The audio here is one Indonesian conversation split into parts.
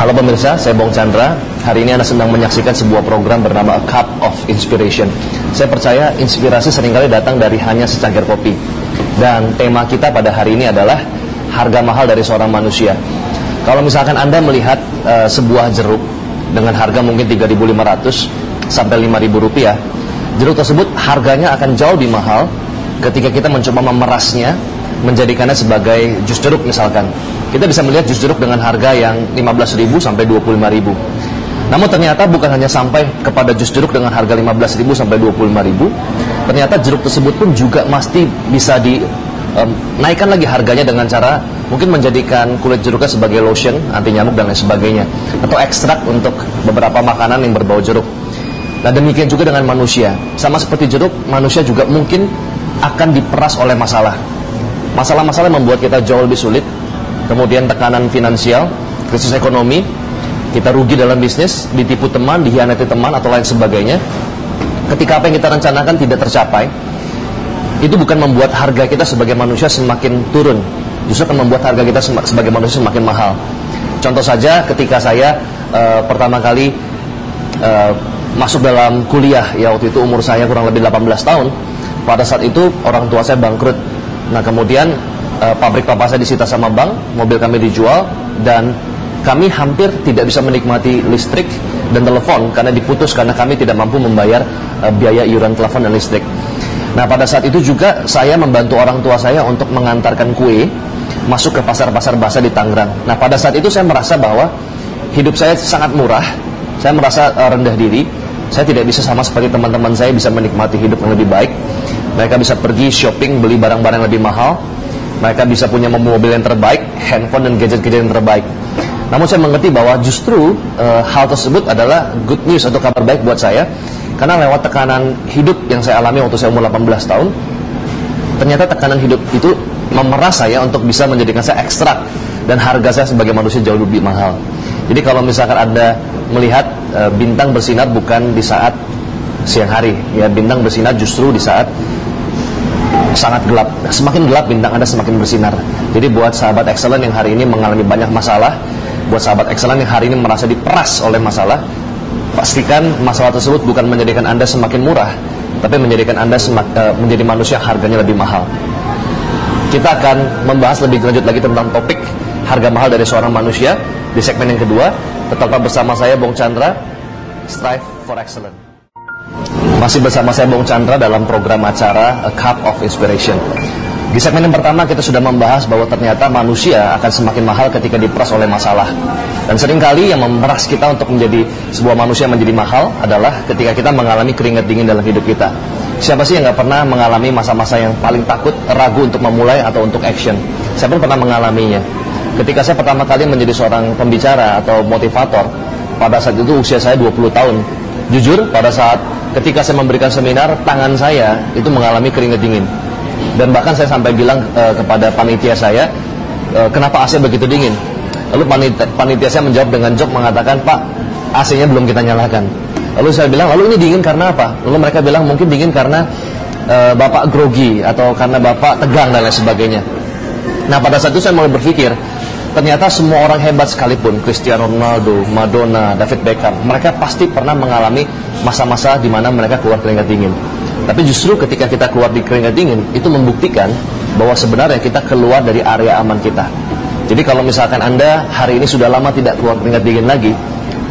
Halo pemirsa, saya Bong Chandra. Hari ini Anda sedang menyaksikan sebuah program bernama A Cup of Inspiration. Saya percaya inspirasi seringkali datang dari hanya secangkir kopi. Dan tema kita pada hari ini adalah harga mahal dari seorang manusia. Kalau misalkan Anda melihat sebuah jeruk dengan harga mungkin 3.500 sampai 5.000 rupiah, jeruk tersebut harganya akan jauh lebih mahal ketika kita mencoba memerasnya, menjadikannya sebagai jus jeruk misalkan. Kita bisa melihat jus jeruk dengan harga yang 15.000 sampai 25.000. Namun ternyata bukan hanya sampai kepada jus jeruk dengan harga 15.000 sampai 25.000. Ternyata jeruk tersebut pun juga mesti bisa dinaikkan lagi harganya dengan cara mungkin menjadikan kulit jeruknya sebagai lotion anti nyamuk dan lain sebagainya, atau ekstrak untuk beberapa makanan yang berbau jeruk. Nah demikian juga dengan manusia. Sama seperti jeruk, manusia juga mungkin akan diperas oleh masalah. Masalah-masalah membuat kita jauh lebih sulit. Kemudian tekanan finansial, krisis ekonomi, kita rugi dalam bisnis, ditipu teman, dikhianati teman, atau lain sebagainya. Ketika apa yang kita rencanakan tidak tercapai, itu bukan membuat harga kita sebagai manusia semakin turun, justru akan membuat harga kita sebagai manusia semakin mahal. Contoh saja ketika saya pertama kali masuk dalam kuliah, ya waktu itu umur saya kurang lebih 18 tahun. Pada saat itu orang tua saya bangkrut. Nah kemudian pabrik papa saya disita sama bank, mobil kami dijual, dan kami hampir tidak bisa menikmati listrik dan telepon karena diputus karena kami tidak mampu membayar biaya iuran telepon dan listrik. Nah pada saat itu juga saya membantu orang tua saya untuk mengantarkan kue masuk ke pasar-pasar basah di Tangerang. Nah pada saat itu saya merasa bahwa hidup saya sangat murah, saya merasa rendah diri, saya tidak bisa sama seperti teman-teman saya bisa menikmati hidup yang lebih baik. Mereka bisa pergi shopping, beli barang-barang yang lebih mahal, mereka bisa punya mobil yang terbaik, handphone dan gadget-gadget yang terbaik. Namun saya mengerti bahwa justru hal tersebut adalah good news atau kabar baik buat saya. Karena lewat tekanan hidup yang saya alami waktu saya umur 18 tahun, ternyata tekanan hidup itu memeras saya untuk bisa menjadikan saya ekstrak, dan harga saya sebagai manusia jauh lebih mahal. Jadi kalau misalkan Anda melihat bintang bersinar bukan di saat siang hari, ya bintang bersinar justru di saat sangat gelap. Semakin gelap bintang Anda semakin bersinar. Jadi buat sahabat excellent yang hari ini mengalami banyak masalah, buat sahabat excellent yang hari ini merasa diperas oleh masalah, pastikan masalah tersebut bukan menjadikan Anda semakin murah, tapi menjadikan Anda menjadi manusia yang harganya lebih mahal. Kita akan membahas lebih lanjut lagi tentang topik harga mahal dari seorang manusia di segmen yang kedua. Tetaplah bersama saya Bong Chandra, Strive for Excellence. Masih bersama saya Bong Chandra dalam program acara A Cup of Inspiration. Di segmen yang pertama kita sudah membahas bahwa ternyata manusia akan semakin mahal ketika diperas oleh masalah. Dan seringkali yang memeras kita untuk menjadi sebuah manusia yang menjadi mahal adalah ketika kita mengalami keringat dingin dalam hidup kita. Siapa sih yang gak pernah mengalami masa-masa yang paling takut, ragu untuk memulai atau untuk action? Saya pun pernah mengalaminya. Ketika saya pertama kali menjadi seorang pembicara atau motivator, pada saat itu usia saya 20 tahun. Jujur, pada saat ketika saya memberikan seminar, tangan saya itu mengalami keringat dingin. Dan bahkan saya sampai bilang kepada panitia saya, kenapa AC begitu dingin? Lalu panitia saya menjawab dengan joke mengatakan, Pak, AC-nya belum kita nyalakan. Lalu saya bilang, lalu ini dingin karena apa? Lalu mereka bilang mungkin dingin karena Bapak grogi atau karena Bapak tegang dan lain sebagainya. Nah pada saat itu saya mulai berpikir, ternyata semua orang hebat sekalipun, Cristiano Ronaldo, Madonna, David Beckham, mereka pasti pernah mengalami masa-masa di mana mereka keluar keringat dingin. Tapi justru ketika kita keluar di keringat dingin, itu membuktikan bahwa sebenarnya kita keluar dari area aman kita. Jadi kalau misalkan Anda hari ini sudah lama tidak keluar keringat dingin lagi,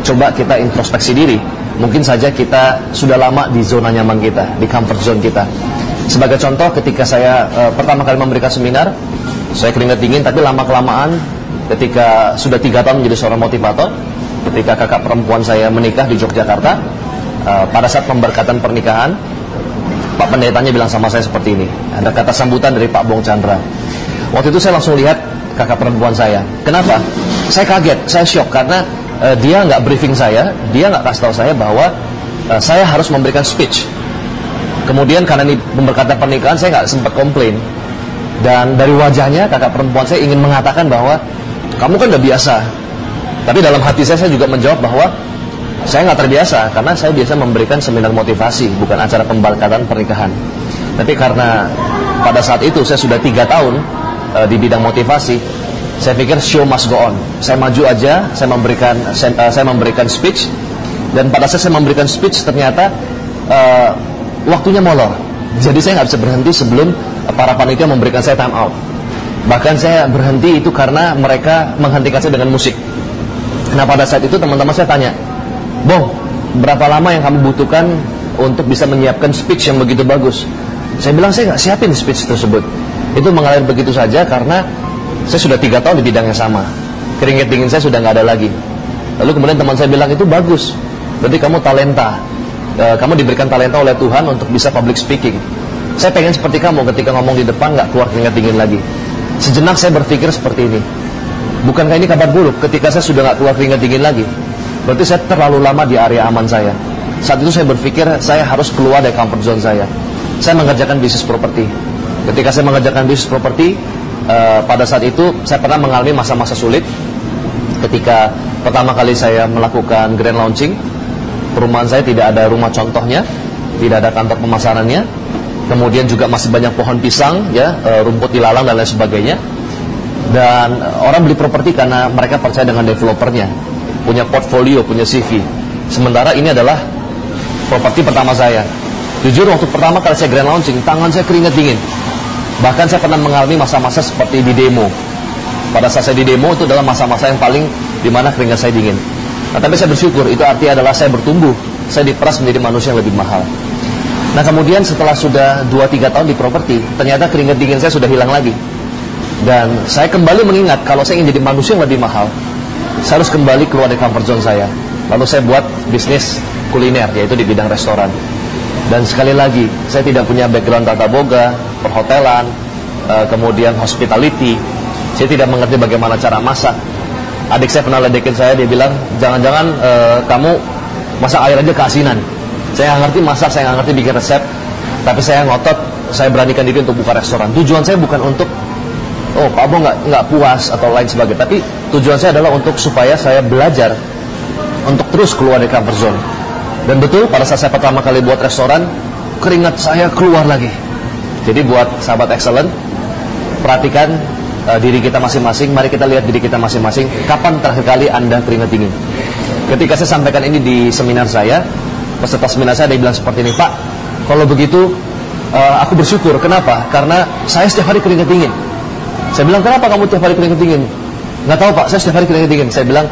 coba kita introspeksi diri. Mungkin saja kita sudah lama di zona nyaman kita, di comfort zone kita. Sebagai contoh, ketika saya pertama kali memberikan seminar, saya keringat dingin, tapi lama-kelamaan ketika sudah 3 tahun menjadi seorang motivator, ketika kakak perempuan saya menikah di Yogyakarta, pada saat pemberkatan pernikahan, Pak pendetanya bilang sama saya seperti ini, ada kata sambutan dari Pak Bong Chandra. Waktu itu saya langsung lihat kakak perempuan saya. Kenapa? Saya kaget, saya shock karena dia nggak briefing saya, dia nggak kasih tahu saya bahwa saya harus memberikan speech. Kemudian karena ini pemberkatan pernikahan, saya nggak sempat komplain. Dan dari wajahnya kakak perempuan saya ingin mengatakan bahwa kamu kan udah biasa. Tapi dalam hati saya juga menjawab bahwa saya nggak terbiasa karena saya biasa memberikan seminar motivasi, bukan acara pemberkatan pernikahan. Tapi karena pada saat itu saya sudah 3 tahun di bidang motivasi, Saya pikir show must go on. Saya maju aja, saya memberikan speech, dan pada saat saya memberikan speech ternyata waktunya molor. Jadi saya nggak bisa berhenti sebelum para panitia memberikan saya time out. Bahkan saya berhenti itu karena mereka menghentikan saya dengan musik. Nah pada saat itu teman-teman saya tanya, Bong, berapa lama yang kamu butuhkan untuk bisa menyiapkan speech yang begitu bagus? Saya bilang saya nggak siapin speech tersebut. Itu mengalir begitu saja karena saya sudah 3 tahun di bidang yang sama. Keringat dingin saya sudah nggak ada lagi. Lalu kemudian teman saya bilang, itu bagus, berarti kamu talenta. Kamu diberikan talenta oleh Tuhan untuk bisa public speaking. Saya pengen seperti kamu, ketika ngomong di depan nggak keluar keringat dingin lagi. Sejenak saya berpikir seperti ini, bukankah ini kabar buruk? Ketika saya sudah nggak keluar keringat dingin lagi, berarti saya terlalu lama di area aman saya. Saat itu saya berpikir saya harus keluar dari comfort zone saya. Saya mengerjakan bisnis properti. Ketika saya mengerjakan bisnis properti, pada saat itu saya pernah mengalami masa-masa sulit. Ketika pertama kali saya melakukan grand launching, perumahan saya tidak ada rumah contohnya, tidak ada kantor pemasarannya, kemudian juga masih banyak pohon pisang, ya, rumput ilalang dan lain sebagainya. Dan orang beli properti karena mereka percaya dengan developernya, punya portfolio, punya CV. Sementara ini adalah properti pertama saya. Jujur waktu pertama kali saya grand launching, tangan saya keringat dingin. Bahkan saya pernah mengalami masa-masa seperti di demo. Pada saat saya di demo itu adalah masa-masa yang paling dimana keringat saya dingin. Nah, tapi saya bersyukur, itu artinya adalah saya bertumbuh. Saya diperas menjadi manusia yang lebih mahal. Nah kemudian setelah sudah 2-3 tahun di properti, ternyata keringat dingin saya sudah hilang lagi. Dan saya kembali mengingat, kalau saya ingin jadi manusia yang lebih mahal, saya harus kembali keluar dari comfort zone saya. Lalu saya buat bisnis kuliner, yaitu di bidang restoran. Dan sekali lagi, saya tidak punya background tata boga, perhotelan, kemudian hospitality. Saya tidak mengerti bagaimana cara masak. Adik saya pernah ledekin saya, dia bilang, jangan-jangan kamu masak air aja keasinan. Saya nggak ngerti masak, saya nggak ngerti bikin resep, tapi saya ngotot, saya beranikan diri untuk buka restoran. Tujuan saya bukan untuk, oh Pak Abo nggak puas atau lain sebagainya, tapi tujuan saya adalah untuk supaya saya belajar untuk terus keluar dari comfort zone. Dan betul, pada saat saya pertama kali buat restoran, keringat saya keluar lagi. Jadi buat sahabat excellent, perhatikan diri kita masing-masing. Mari kita lihat diri kita masing-masing. Kapan terakhir kali Anda keringat dingin? Ketika saya sampaikan ini di seminar saya, peserta seminar saya, dia bilang seperti ini, Pak, kalau begitu aku bersyukur. Kenapa? Karena saya setiap hari keringat dingin. Saya bilang, kenapa kamu setiap hari keringat dingin? Nggak tahu Pak, saya setiap hari keringat dingin. Saya bilang,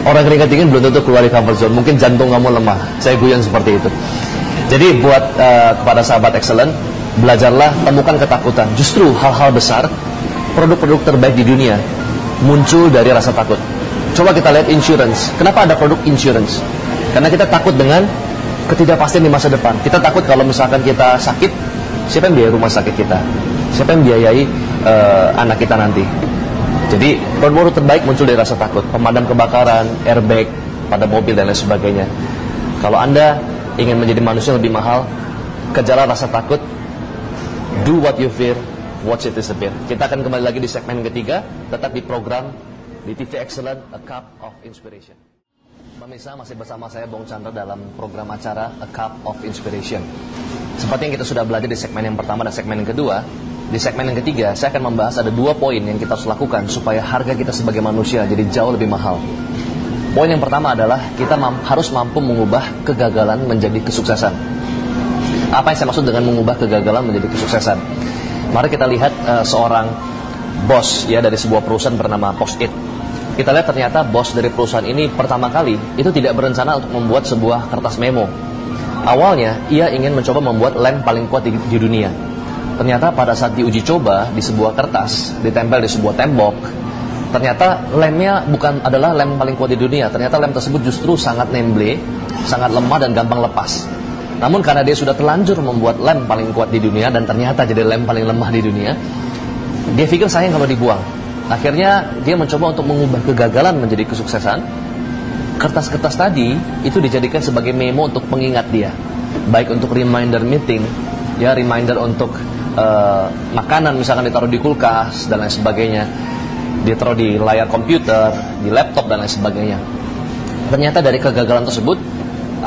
orang keringat dingin belum tentu keluar dari comfort zone. Mungkin jantung kamu lemah. Saya guyon seperti itu. Jadi buat kepada sahabat excellent, belajarlah temukan ketakutan. Justru hal-hal besar, produk-produk terbaik di dunia muncul dari rasa takut. Coba kita lihat insurance. Kenapa ada produk insurance? Karena kita takut dengan ketidakpastian di masa depan. Kita takut kalau misalkan kita sakit, siapa yang biayai rumah sakit kita? Siapa yang biayai anak kita nanti? Jadi produk-produk terbaik muncul dari rasa takut. Pemadam kebakaran, airbag pada mobil dan lain sebagainya. Kalau Anda ingin menjadi manusia yang lebih mahal, kejarlah rasa takut. Do what you fear, watch it disappear. Kita akan kembali lagi di segmen ketiga, tetap di program di TV Excellent, A Cup of Inspiration. Pemirsa, masih bersama saya Bong Chandra dalam program acara A Cup of Inspiration. Seperti yang kita sudah belajar di segmen yang pertama dan segmen yang kedua, di segmen yang ketiga saya akan membahas ada 2 poin yang kita harus lakukan supaya harga kita sebagai manusia jadi jauh lebih mahal. Poin yang pertama adalah kita harus mampu mengubah kegagalan menjadi kesuksesan. Apa yang saya maksud dengan mengubah kegagalan menjadi kesuksesan? Mari kita lihat seorang bos ya dari sebuah perusahaan bernama Post-it. Kita lihat ternyata bos dari perusahaan ini pertama kali itu tidak berencana untuk membuat sebuah kertas memo. Awalnya ia ingin mencoba membuat lem paling kuat di dunia. Ternyata pada saat diuji coba di sebuah kertas, ditempel di sebuah tembok, ternyata lemnya bukan adalah lem paling kuat di dunia. Ternyata lem tersebut justru sangat nemble, sangat lemah dan gampang lepas. Namun karena dia sudah terlanjur membuat lem paling kuat di dunia dan ternyata jadi lem paling lemah di dunia, dia pikir sayang kalau dibuang. Akhirnya dia mencoba untuk mengubah kegagalan menjadi kesuksesan. Kertas-kertas tadi itu dijadikan sebagai memo untuk pengingat dia, baik untuk reminder meeting, ya reminder untuk makanan misalkan ditaruh di kulkas dan lain sebagainya, ditaruh di layar komputer, di laptop dan lain sebagainya. Ternyata dari kegagalan tersebut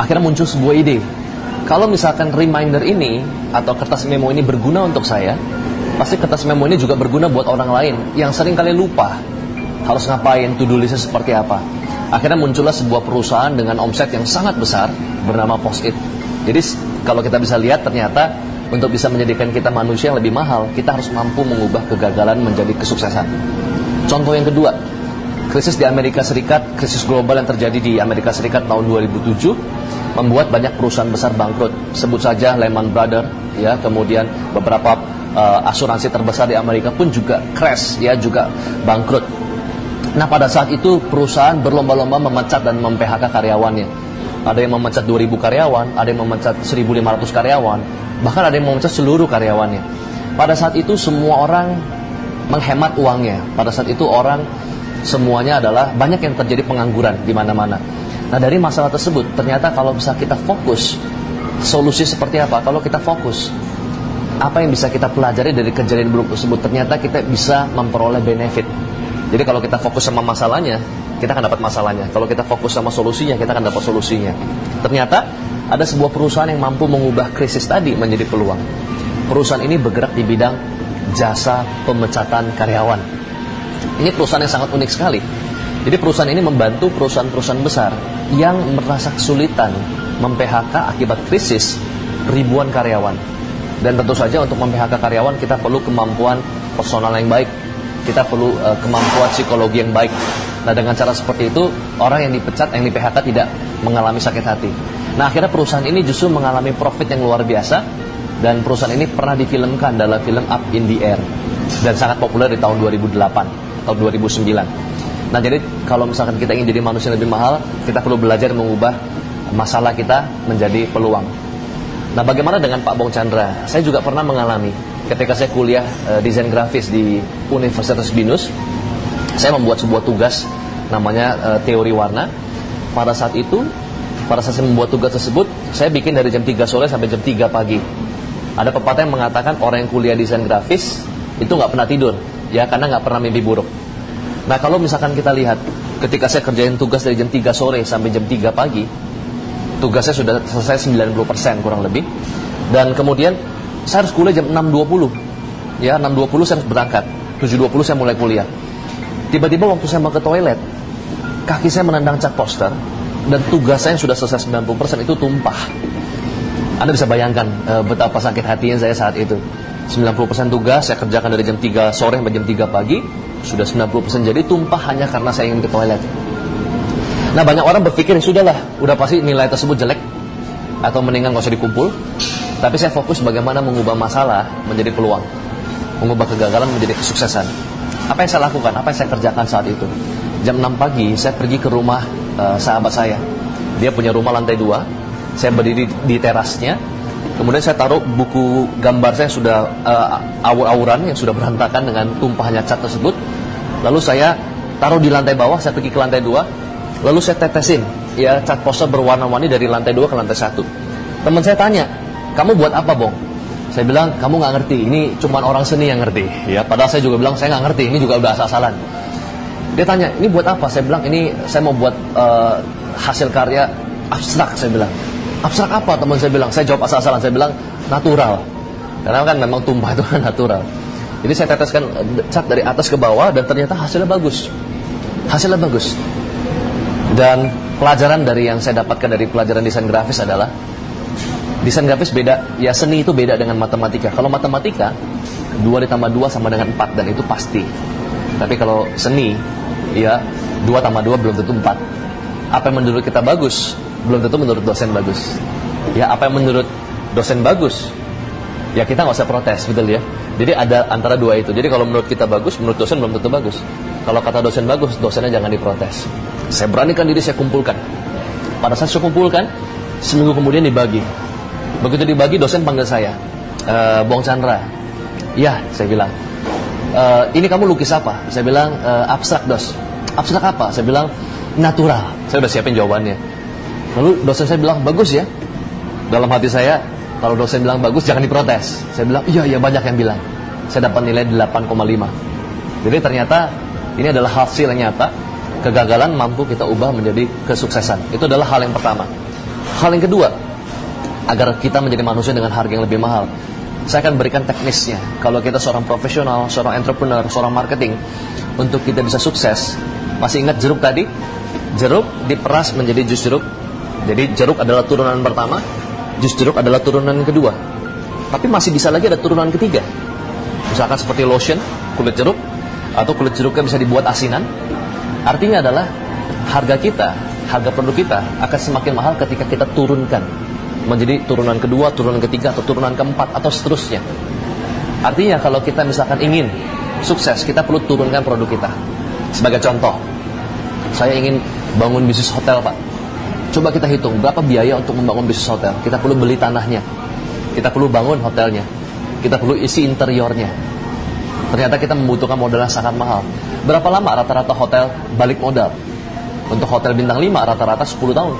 akhirnya muncul sebuah ide. Kalau misalkan reminder ini atau kertas memo ini berguna untuk saya, pasti kertas memo ini juga berguna buat orang lain yang sering kali lupa harus ngapain, to-do listnya seperti apa. Akhirnya muncullah sebuah perusahaan dengan omset yang sangat besar bernama Post-it. Jadi kalau kita bisa lihat, ternyata untuk bisa menjadikan kita manusia yang lebih mahal, kita harus mampu mengubah kegagalan menjadi kesuksesan. Contoh yang kedua, krisis di Amerika Serikat, krisis global yang terjadi di Amerika Serikat tahun 2007 membuat banyak perusahaan besar bangkrut. Sebut saja Lehman Brothers, ya, kemudian beberapa asuransi terbesar di Amerika pun juga crash, ya, juga bangkrut. Nah, pada saat itu perusahaan berlomba-lomba memecat dan mem-PHK karyawannya. Ada yang memecat 2.000 karyawan, ada yang memecat 1.500 karyawan, bahkan ada yang memecat seluruh karyawannya. Pada saat itu semua orang menghemat uangnya. Pada saat itu orang semuanya adalah banyak yang terjadi pengangguran di mana-mana. Nah, dari masalah tersebut ternyata kalau bisa kita fokus, solusi seperti apa? Kalau kita fokus, apa yang bisa kita pelajari dari kejadian buruk tersebut? Ternyata kita bisa memperoleh benefit. Jadi kalau kita fokus sama masalahnya, kita akan dapat masalahnya. Kalau kita fokus sama solusinya, kita akan dapat solusinya. Ternyata ada sebuah perusahaan yang mampu mengubah krisis tadi menjadi peluang. Perusahaan ini bergerak di bidang jasa pemecatan karyawan. Ini perusahaan yang sangat unik sekali. Jadi perusahaan ini membantu perusahaan-perusahaan besar yang merasa kesulitan mem-PHK akibat krisis ribuan karyawan. Dan tentu saja untuk mem-PHK karyawan kita perlu kemampuan personal yang baik. Kita perlu kemampuan psikologi yang baik. Nah, dengan cara seperti itu, orang yang dipecat, yang di-PHK tidak mengalami sakit hati. Nah, akhirnya perusahaan ini justru mengalami profit yang luar biasa. Dan perusahaan ini pernah difilmkan dalam film Up in the Air. Dan sangat populer di tahun 2008 atau 2009. Nah, jadi kalau misalkan kita ingin jadi manusia yang lebih mahal, kita perlu belajar mengubah masalah kita menjadi peluang. Nah, bagaimana dengan Pak Bong Chandra? Saya juga pernah mengalami ketika saya kuliah desain grafis di Universitas Binus. Saya membuat sebuah tugas namanya teori warna. Pada saat saya membuat tugas tersebut, saya bikin dari jam 3 sore sampai jam 3 pagi. Ada pepatah yang mengatakan orang yang kuliah desain grafis itu nggak pernah tidur, ya, karena nggak pernah mimpi buruk. Nah, kalau misalkan kita lihat, ketika saya kerjain tugas dari jam 3 sore sampai jam 3 pagi, tugasnya sudah selesai 90% kurang lebih. Dan kemudian saya harus kuliah jam 6.20. Ya, 6.20 saya harus berangkat. 7.20 saya mulai kuliah. Tiba-tiba waktu saya mau ke toilet, kaki saya menendang cat poster dan tugas saya yang sudah selesai 90% itu tumpah. Anda bisa bayangkan betapa sakit hatinya saya saat itu. 90% tugas saya kerjakan dari jam 3 sore sampai jam 3 pagi, sudah 90% jadi tumpah hanya karena saya ingin ke toilet. Nah, banyak orang berpikir, sudahlah, udah pasti nilai tersebut jelek, atau mendingan gak usah dikumpul. Tapi saya fokus bagaimana mengubah masalah menjadi peluang, mengubah kegagalan menjadi kesuksesan. Apa yang saya lakukan, apa yang saya kerjakan saat itu? Jam 6 pagi saya pergi ke rumah sahabat saya. Dia punya rumah lantai 2. Saya berdiri di terasnya. Kemudian saya taruh buku gambar saya sudah awur-awuran yang sudah berantakan dengan tumpahnya cat tersebut. Lalu saya taruh di lantai bawah, saya pergi ke lantai 2. Lalu saya tetesin, ya, cat poster berwarna-warni dari lantai 2 ke lantai 1. Teman saya tanya, "Kamu buat apa, Bong?" Saya bilang, "Kamu nggak ngerti, ini cuma orang seni yang ngerti." Ya, padahal saya juga bilang saya nggak ngerti, ini juga udah asal-asalan. Dia tanya, "Ini buat apa?" Saya bilang, "Ini saya mau buat hasil karya abstrak." Saya bilang, "Abstrak apa?" Teman saya bilang. Saya jawab asal-asalan, saya bilang, "Natural." Karena kan memang tumpah itu kan natural. Jadi saya teteskan cat dari atas ke bawah dan ternyata hasilnya bagus. Hasilnya bagus. Dan pelajaran dari yang saya dapatkan dari pelajaran desain grafis adalah desain grafis beda, ya, seni itu beda dengan matematika. Kalau matematika 2 ditambah 2 sama dengan 4 dan itu pasti. Tapi kalau seni, ya, 2 tambah 2 belum tentu 4. Apa yang menurut kita bagus belum tentu menurut dosen bagus. Ya, apa yang menurut dosen bagus, ya kita nggak usah protes, betul ya. Jadi ada antara dua itu. Jadi kalau menurut kita bagus, menurut dosen belum tentu bagus. Kalau kata dosen bagus, dosennya jangan diprotes. Saya beranikan diri, saya kumpulkan. Pada saat saya kumpulkan, seminggu kemudian dibagi. Begitu dibagi, dosen panggil saya, "Bong Chandra." "Ya," saya bilang. "Ini kamu lukis apa?" Saya bilang, "Abstrak, Dos." "Abstrak apa?" Saya bilang, "Natural." Saya udah siapin jawabannya. Lalu dosen saya bilang, "Bagus ya." Dalam hati saya, kalau dosen bilang bagus, jangan diprotes. Saya bilang, iya banyak yang bilang. Saya dapat nilai 8,5. Jadi ternyata ini adalah hasil yang nyata. Kegagalan mampu kita ubah menjadi kesuksesan. Itu adalah hal yang pertama. Hal yang kedua, agar kita menjadi manusia dengan harga yang lebih mahal, saya akan berikan teknisnya. Kalau kita seorang profesional, seorang entrepreneur, seorang marketing, untuk kita bisa sukses, masih ingat jeruk tadi? Jeruk diperas menjadi jus jeruk. Jadi jeruk adalah turunan pertama, jus jeruk adalah turunan kedua. Tapi masih bisa lagi ada turunan ketiga. Misalkan seperti lotion, kulit jeruk, atau kulit jeruknya bisa dibuat asinan. Artinya adalah harga produk kita akan semakin mahal ketika kita turunkan menjadi turunan kedua, turunan ketiga, atau turunan keempat, atau seterusnya. Artinya kalau kita misalkan ingin sukses, kita perlu turunkan produk kita. Sebagai contoh, saya ingin bangun bisnis hotel, Pak. Coba kita hitung berapa biaya untuk membangun bisnis hotel. Kita perlu beli tanahnya, kita perlu bangun hotelnya, kita perlu isi interiornya. Ternyata kita membutuhkan modal yang sangat mahal. Berapa lama rata-rata hotel balik modal? Untuk hotel bintang 5 rata-rata 10 tahun.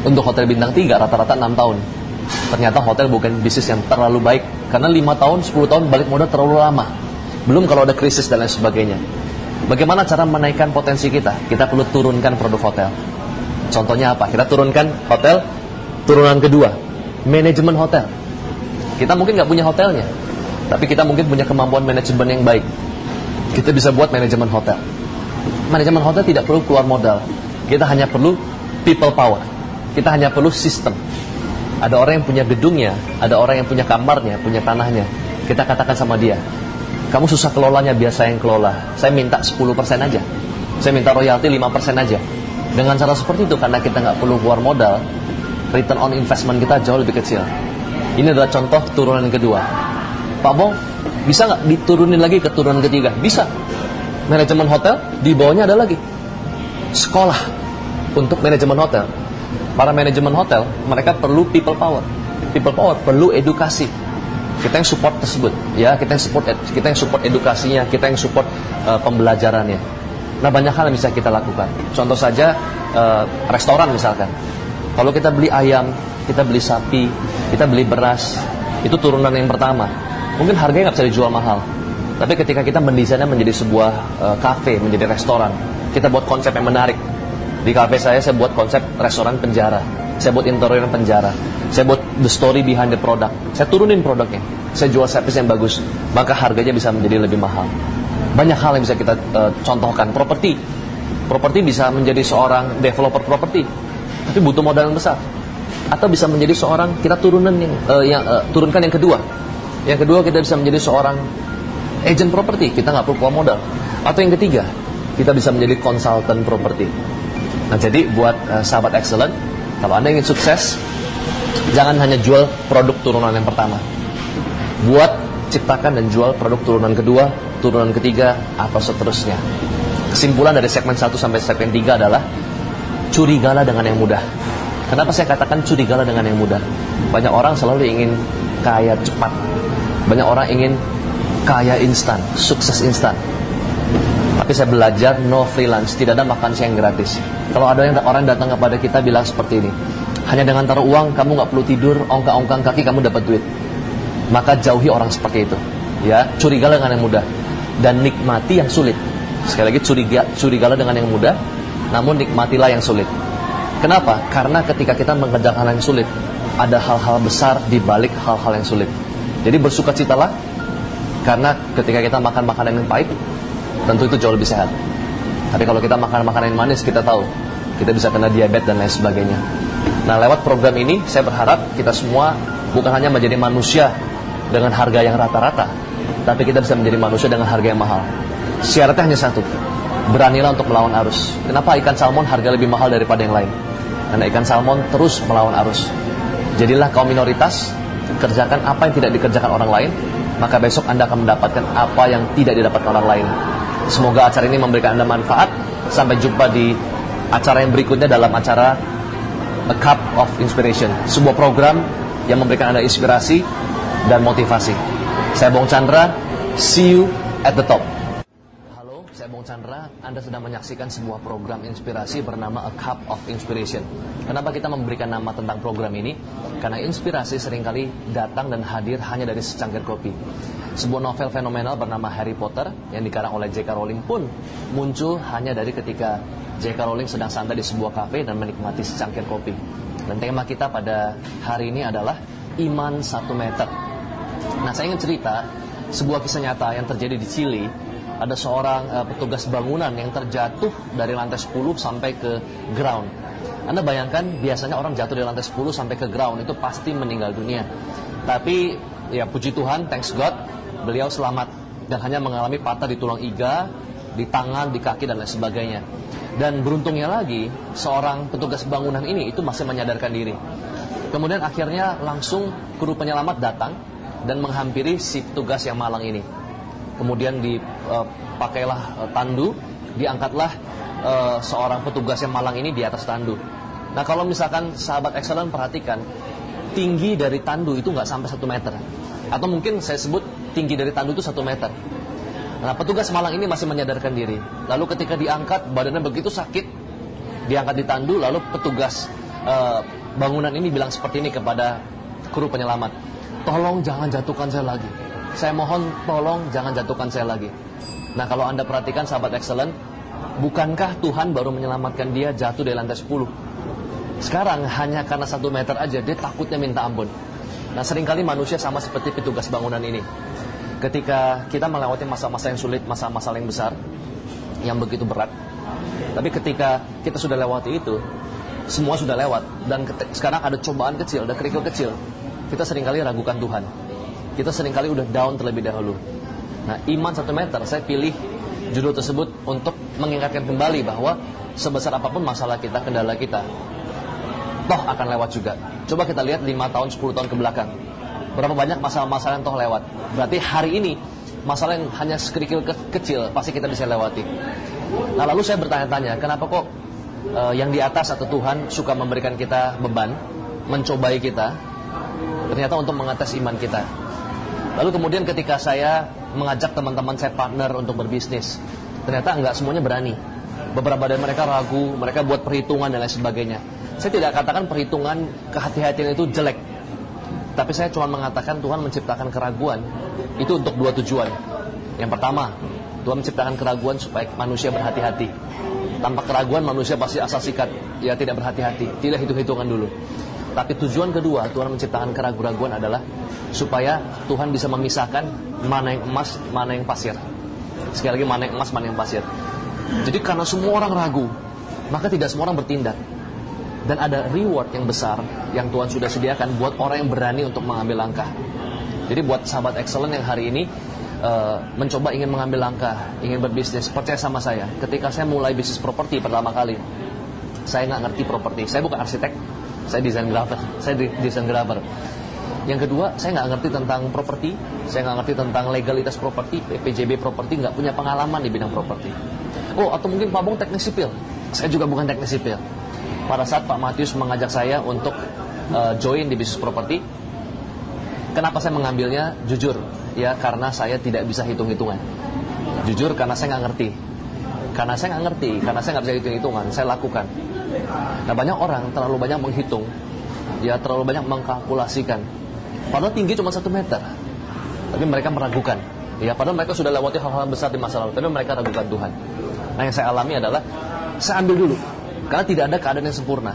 Untuk hotel bintang 3 rata-rata 6 tahun. Ternyata hotel bukan bisnis yang terlalu baik, karena 5 tahun, 10 tahun balik modal terlalu lama. Belum kalau ada krisis dan lain sebagainya. Bagaimana cara menaikkan potensi kita? Kita perlu turunkan produk hotel. Contohnya apa? Kita turunkan hotel, turunan kedua, manajemen hotel. Kita mungkin nggak punya hotelnya, tapi kita mungkin punya kemampuan manajemen yang baik. Kita bisa buat manajemen hotel. Manajemen hotel tidak perlu keluar modal. Kita hanya perlu people power. Kita hanya perlu sistem. Ada orang yang punya gedungnya, ada orang yang punya kamarnya, punya tanahnya. Kita katakan sama dia, kamu susah kelolanya, biar saya yang kelola. Saya minta 10% aja. Saya minta royalti 5% aja. Dengan cara seperti itu, karena kita nggak perlu keluar modal, return on investment kita jauh lebih kecil. Ini adalah contoh turunan yang kedua. Pak Bong, bisa nggak diturunin lagi ke turunan ketiga? Bisa. Manajemen hotel, di bawahnya ada lagi sekolah untuk manajemen hotel. Para manajemen hotel, mereka perlu people power. People power perlu edukasi. Kita yang support tersebut, ya, kita yang support edukasinya, kita yang support pembelajarannya. Nah, banyak hal yang bisa kita lakukan. Contoh saja restoran misalkan. Kalau kita beli ayam, kita beli sapi, kita beli beras, itu turunan yang pertama. Mungkin harganya nggak bisa dijual mahal. Tapi ketika kita mendesainnya menjadi sebuah kafe, menjadi restoran, kita buat konsep yang menarik. Di kafe saya buat konsep restoran penjara. Saya buat interior penjara. Saya buat the story behind the product. Saya turunin produknya. Saya jual service yang bagus. Maka harganya bisa menjadi lebih mahal. Banyak hal yang bisa kita contohkan. Properti bisa menjadi seorang developer properti, tapi butuh modal yang besar. Atau bisa menjadi seorang, kita turunkan yang kedua. Yang kedua, kita bisa menjadi seorang agent properti. Kita nggak perlu keluar modal. Atau yang ketiga, kita bisa menjadi konsultan properti. Nah, jadi buat sahabat excellent, kalau Anda ingin sukses, jangan hanya jual produk turunan yang pertama. Ciptakan dan jual produk turunan kedua, turunan ketiga, atau seterusnya. Kesimpulan dari segmen 1 sampai segmen 3 adalah curigalah dengan yang mudah. Kenapa saya katakan curigalah dengan yang mudah? Banyak orang selalu ingin kaya cepat. Banyak orang ingin kaya instan, sukses instan. Tapi saya belajar no freelance, tidak ada makan siang gratis. Kalau ada orang datang kepada kita bilang seperti ini, hanya dengan taruh uang kamu nggak perlu tidur, ongkang-ongkang kaki kamu dapat duit. Maka jauhi orang seperti itu. Ya, curigalah dengan yang mudah dan nikmati yang sulit. Sekali lagi, curigalah dengan yang mudah, namun nikmatilah yang sulit. Kenapa? Karena ketika kita mengerjakan hal yang sulit, ada hal-hal besar di balik hal-hal yang sulit. Jadi bersukacitalah, karena ketika kita makan makanan yang pahit, tentu itu jauh lebih sehat. Tapi kalau kita makan makanan yang manis, kita tahu kita bisa kena diabetes dan lain sebagainya. Nah, lewat program ini, saya berharap kita semua bukan hanya menjadi manusia dengan harga yang rata-rata, tapi kita bisa menjadi manusia dengan harga yang mahal. Syaratnya hanya satu, beranilah untuk melawan arus. Kenapa ikan salmon harga lebih mahal daripada yang lain? Karena ikan salmon terus melawan arus. Jadilah kaum minoritas, kerjakan apa yang tidak dikerjakan orang lain, maka besok Anda akan mendapatkan apa yang tidak didapatkan orang lain. Semoga acara ini memberikan Anda manfaat. Sampai jumpa di acara yang berikutnya dalam acara A Cup of Inspiration, sebuah program yang memberikan Anda inspirasi dan motivasi. Saya Bong Chandra, see you at the top. Halo, saya Bong Chandra. Anda sedang menyaksikan sebuah program inspirasi bernama A Cup of Inspiration. Kenapa kita memberikan nama tentang program ini? Karena inspirasi seringkali datang dan hadir hanya dari secangkir kopi. Sebuah novel fenomenal bernama Harry Potter yang dikarang oleh J.K. Rowling pun muncul hanya dari ketika J.K. Rowling sedang santai di sebuah kafe dan menikmati secangkir kopi. Dan tema kita pada hari ini adalah Iman 1 meter. Nah, saya ingin cerita sebuah kisah nyata yang terjadi di Chili, ada seorang petugas bangunan yang terjatuh dari lantai 10 sampai ke ground. Anda bayangkan biasanya orang jatuh dari lantai 10 sampai ke ground itu pasti meninggal dunia. Tapi ya puji Tuhan, thanks God, beliau selamat dan hanya mengalami patah di tulang iga, di tangan, di kaki dan lain sebagainya. Dan beruntungnya lagi, seorang petugas bangunan ini itu masih menyadarkan diri. Kemudian akhirnya langsung kru penyelamat datang dan menghampiri si petugas yang malang ini. Kemudian dipakailah tandu, diangkatlah seorang petugas yang malang ini di atas tandu. Nah kalau misalkan sahabat excellent perhatikan, tinggi dari tandu itu nggak sampai 1 meter. Atau mungkin saya sebut tinggi dari tandu itu 1 meter. Nah petugas malang ini masih menyadarkan diri. Lalu ketika diangkat, badannya begitu sakit, diangkat di tandu, lalu petugas bangunan ini bilang seperti ini kepada kru penyelamat, tolong jangan jatuhkan saya lagi. Saya mohon tolong jangan jatuhkan saya lagi. Nah kalau Anda perhatikan sahabat excellent, bukankah Tuhan baru menyelamatkan dia jatuh dari lantai 10? Sekarang hanya karena 1 meter aja dia takutnya minta ampun. Nah seringkali manusia sama seperti petugas bangunan ini. Ketika kita melewati masa-masa yang sulit, masa-masa yang besar, yang begitu berat, tapi ketika kita sudah lewati itu, semua sudah lewat, dan sekarang ada cobaan kecil, ada kerikil kecil, kita seringkali ragukan Tuhan. Kita seringkali udah down terlebih dahulu. Nah, iman 1 meter, saya pilih judul tersebut untuk mengingatkan kembali bahwa sebesar apapun masalah kita, kendala kita, toh akan lewat juga. Coba kita lihat 5 tahun, 10 tahun ke belakang. Berapa banyak masalah-masalah yang toh lewat. Berarti hari ini, masalah yang hanya sekerikil kecil, pasti kita bisa lewati. Nah, lalu saya bertanya-tanya, kenapa kok yang di atas atau Tuhan suka memberikan kita beban, mencobai kita, ternyata untuk mengetes iman kita. Lalu kemudian ketika saya mengajak teman-teman saya partner untuk berbisnis, ternyata enggak semuanya berani. Beberapa dari mereka ragu, mereka buat perhitungan dan lain sebagainya. Saya tidak katakan perhitungan kehati-hatian itu jelek, tapi saya cuma mengatakan Tuhan menciptakan keraguan itu untuk 2 tujuan. Yang pertama, Tuhan menciptakan keraguan supaya manusia berhati-hati. Tanpa keraguan manusia pasti asal sikat, ya tidak berhati-hati, tidak hitung-hitungan dulu. Tapi tujuan kedua Tuhan menciptakan keraguan adalah supaya Tuhan bisa memisahkan mana yang emas, mana yang pasir. Sekali lagi, mana yang emas, mana yang pasir. Jadi karena semua orang ragu, maka tidak semua orang bertindak. Dan ada reward yang besar yang Tuhan sudah sediakan buat orang yang berani untuk mengambil langkah. Jadi buat sahabat excellent yang hari ini mencoba ingin mengambil langkah, ingin berbisnis, percaya sama saya. Ketika saya mulai bisnis properti pertama kali, saya nggak ngerti properti. Saya bukan arsitek, saya desain grafer. Yang kedua, saya nggak ngerti tentang properti, saya nggak ngerti tentang legalitas properti, PJB properti, nggak punya pengalaman di bidang properti. Oh, atau mungkin Pak Bong teknik sipil, saya juga bukan teknik sipil. Pada saat Pak Matius mengajak saya untuk join di bisnis properti, kenapa saya mengambilnya? Jujur, ya karena saya tidak bisa hitung-hitungan. Jujur karena saya nggak ngerti. Karena saya nggak bisa hitung-hitungan, saya lakukan. Nah banyak orang terlalu banyak menghitung, ya terlalu banyak mengkalkulasikan. Padahal tinggi cuma 1 meter, tapi mereka meragukan. Ya padahal mereka sudah lewati hal-hal besar di masa lalu, tapi mereka ragukan Tuhan. Nah yang saya alami adalah saya ambil dulu, karena tidak ada keadaan yang sempurna.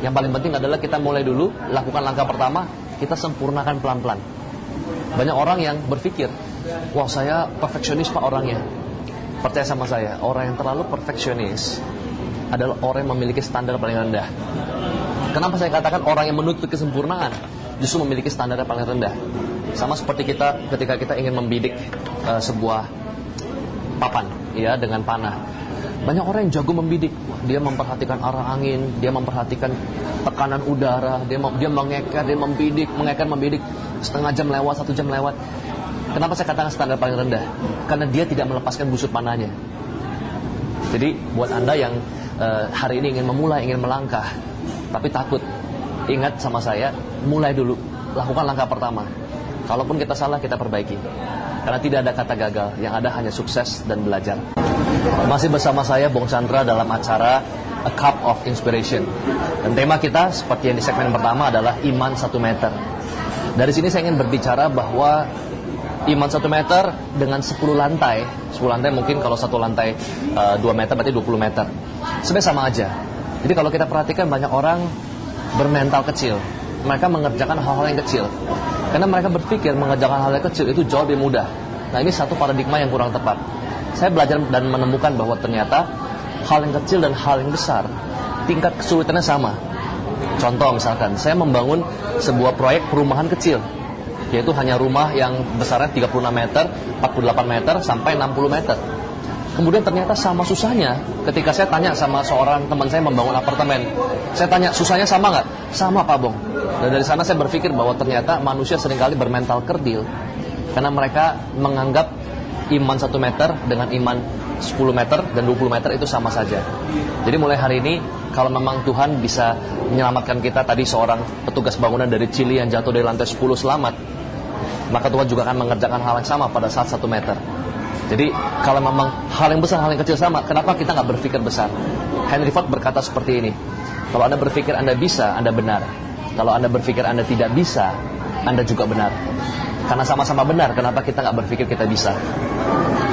Yang paling penting adalah kita mulai dulu, lakukan langkah pertama, kita sempurnakan pelan-pelan. Banyak orang yang berpikir, wah saya perfeksionis Pak orangnya. Percaya sama saya, orang yang terlalu perfeksionis adalah orang yang memiliki standar paling rendah. Kenapa saya katakan orang yang menuntut kesempurnaan justru memiliki standar paling rendah? Sama seperti kita ketika kita ingin membidik sebuah papan, ya dengan panah. Banyak orang yang jago membidik. Dia memperhatikan arah angin, dia memperhatikan tekanan udara, dia mengeker, dia membidik, setengah jam lewat, 1 jam lewat. Kenapa saya katakan standar paling rendah? Karena dia tidak melepaskan busur panahnya. Jadi buat Anda yang hari ini ingin memulai, ingin melangkah, tapi takut, ingat sama saya, mulai dulu, lakukan langkah pertama. Kalaupun kita salah, kita perbaiki. Karena tidak ada kata gagal, yang ada hanya sukses dan belajar. Masih bersama saya, Bong Chandra, dalam acara A Cup of Inspiration. Dan tema kita, seperti yang di segmen pertama, adalah iman 1 meter. Dari sini saya ingin berbicara bahwa iman 1 meter dengan 10 lantai. 10 lantai mungkin kalau 1 lantai 2 meter berarti 20 meter. Sebenarnya sama aja. Jadi kalau kita perhatikan banyak orang bermental kecil. Mereka mengerjakan hal-hal yang kecil. Karena mereka berpikir mengerjakan hal yang kecil itu jauh lebih mudah. Nah ini satu paradigma yang kurang tepat. saya belajar dan menemukan bahwa ternyata hal yang kecil dan hal yang besar tingkat kesulitannya sama. Contoh misalkan, saya membangun sebuah proyek perumahan kecil, yaitu hanya rumah yang besarnya 36 meter, 48 meter, sampai 60 meter. Kemudian ternyata sama susahnya ketika saya tanya sama seorang teman saya membangun apartemen. Saya tanya, susahnya sama nggak? Sama, Pak Bong. Dan dari sana saya berpikir bahwa ternyata manusia seringkali bermental kerdil, karena mereka menganggap iman 1 meter dengan iman 10 meter dan 20 meter itu sama saja. Jadi mulai hari ini, kalau memang Tuhan bisa menyelamatkan kita, tadi seorang petugas bangunan dari Chili yang jatuh dari lantai 10 selamat, maka Tuhan juga akan mengerjakan hal yang sama pada saat 1 meter. Jadi kalau memang hal yang besar, hal yang kecil sama, kenapa kita nggak berpikir besar? Henry Ford berkata seperti ini, kalau Anda berpikir Anda bisa, Anda benar. Kalau Anda berpikir Anda tidak bisa, Anda juga benar. Karena sama-sama benar, kenapa kita nggak berpikir kita bisa?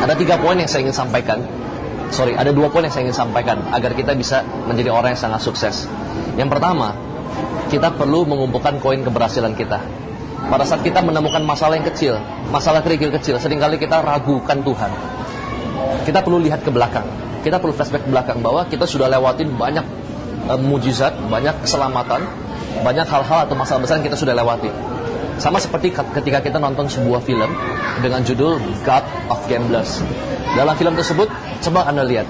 Ada 3 poin yang saya ingin sampaikan. Ada 2 poin yang saya ingin sampaikan agar kita bisa menjadi orang yang sangat sukses. Yang pertama, kita perlu mengumpulkan koin keberhasilan kita. Pada saat kita menemukan masalah yang kecil, masalah kerikil kecil, seringkali kita ragukan Tuhan. Kita perlu lihat ke belakang. Kita perlu flashback ke belakang bahwa kita sudah lewatin banyak mujizat, banyak keselamatan, banyak hal-hal atau masalah besar yang kita sudah lewati. Sama seperti ketika kita nonton sebuah film dengan judul God of Gamblers. Dalam film tersebut, coba Anda lihat,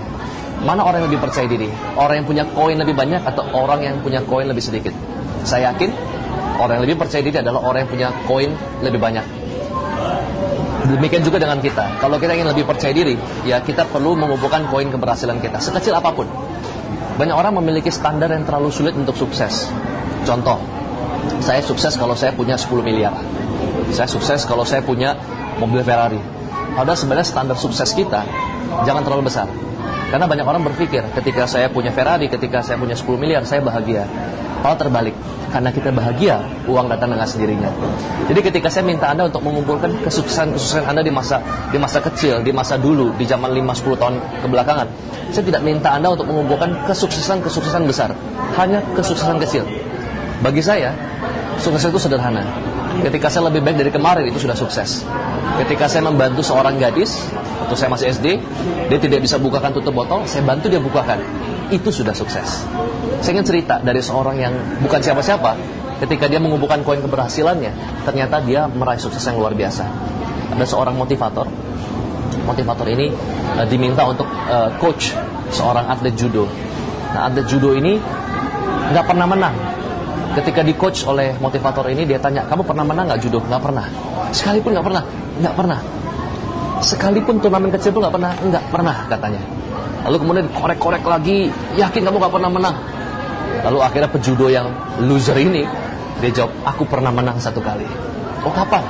mana orang yang lebih percaya diri? Orang yang punya koin lebih banyak atau orang yang punya koin lebih sedikit? Saya yakin orang yang lebih percaya diri adalah orang yang punya koin lebih banyak. Demikian juga dengan kita. Kalau kita ingin lebih percaya diri, ya kita perlu mengumpulkan koin keberhasilan kita, sekecil apapun. Banyak orang memiliki standar yang terlalu sulit untuk sukses. Contoh, saya sukses kalau saya punya 10 miliar. Saya sukses kalau saya punya mobil Ferrari. Padahal sebenarnya standar sukses kita jangan terlalu besar. Karena banyak orang berpikir ketika saya punya Ferrari, ketika saya punya 10 miliar, saya bahagia. Hal terbalik. Karena kita bahagia, uang datang dengan sendirinya. Jadi ketika saya minta Anda untuk mengumpulkan kesuksesan Anda di masa kecil, di masa dulu, di zaman 5-10 tahun kebelakangan, saya tidak minta Anda untuk mengumpulkan kesuksesan besar, hanya kesuksesan kecil. Bagi saya, sukses itu sederhana. Ketika saya lebih baik dari kemarin, itu sudah sukses. Ketika saya membantu seorang gadis, waktu saya masih SD, dia tidak bisa bukakan tutup botol, saya bantu dia bukakan. Itu sudah sukses. Saya ingin cerita dari seorang yang bukan siapa-siapa. Ketika dia mengumpulkan koin keberhasilannya, ternyata dia meraih sukses yang luar biasa. Ada seorang motivator. Motivator ini diminta untuk coach seorang atlet judo. Nah, atlet judo ini nggak pernah menang. Ketika di coach oleh motivator ini, dia tanya, kamu pernah menang nggak judo? Nggak pernah. Sekalipun nggak pernah. Sekalipun turnamen kecil pun nggak pernah katanya. Lalu kemudian korek-korek lagi, yakin kamu nggak pernah menang? Lalu akhirnya pejudo yang loser ini, dia jawab, aku pernah menang 1 kali. Oh, kapan?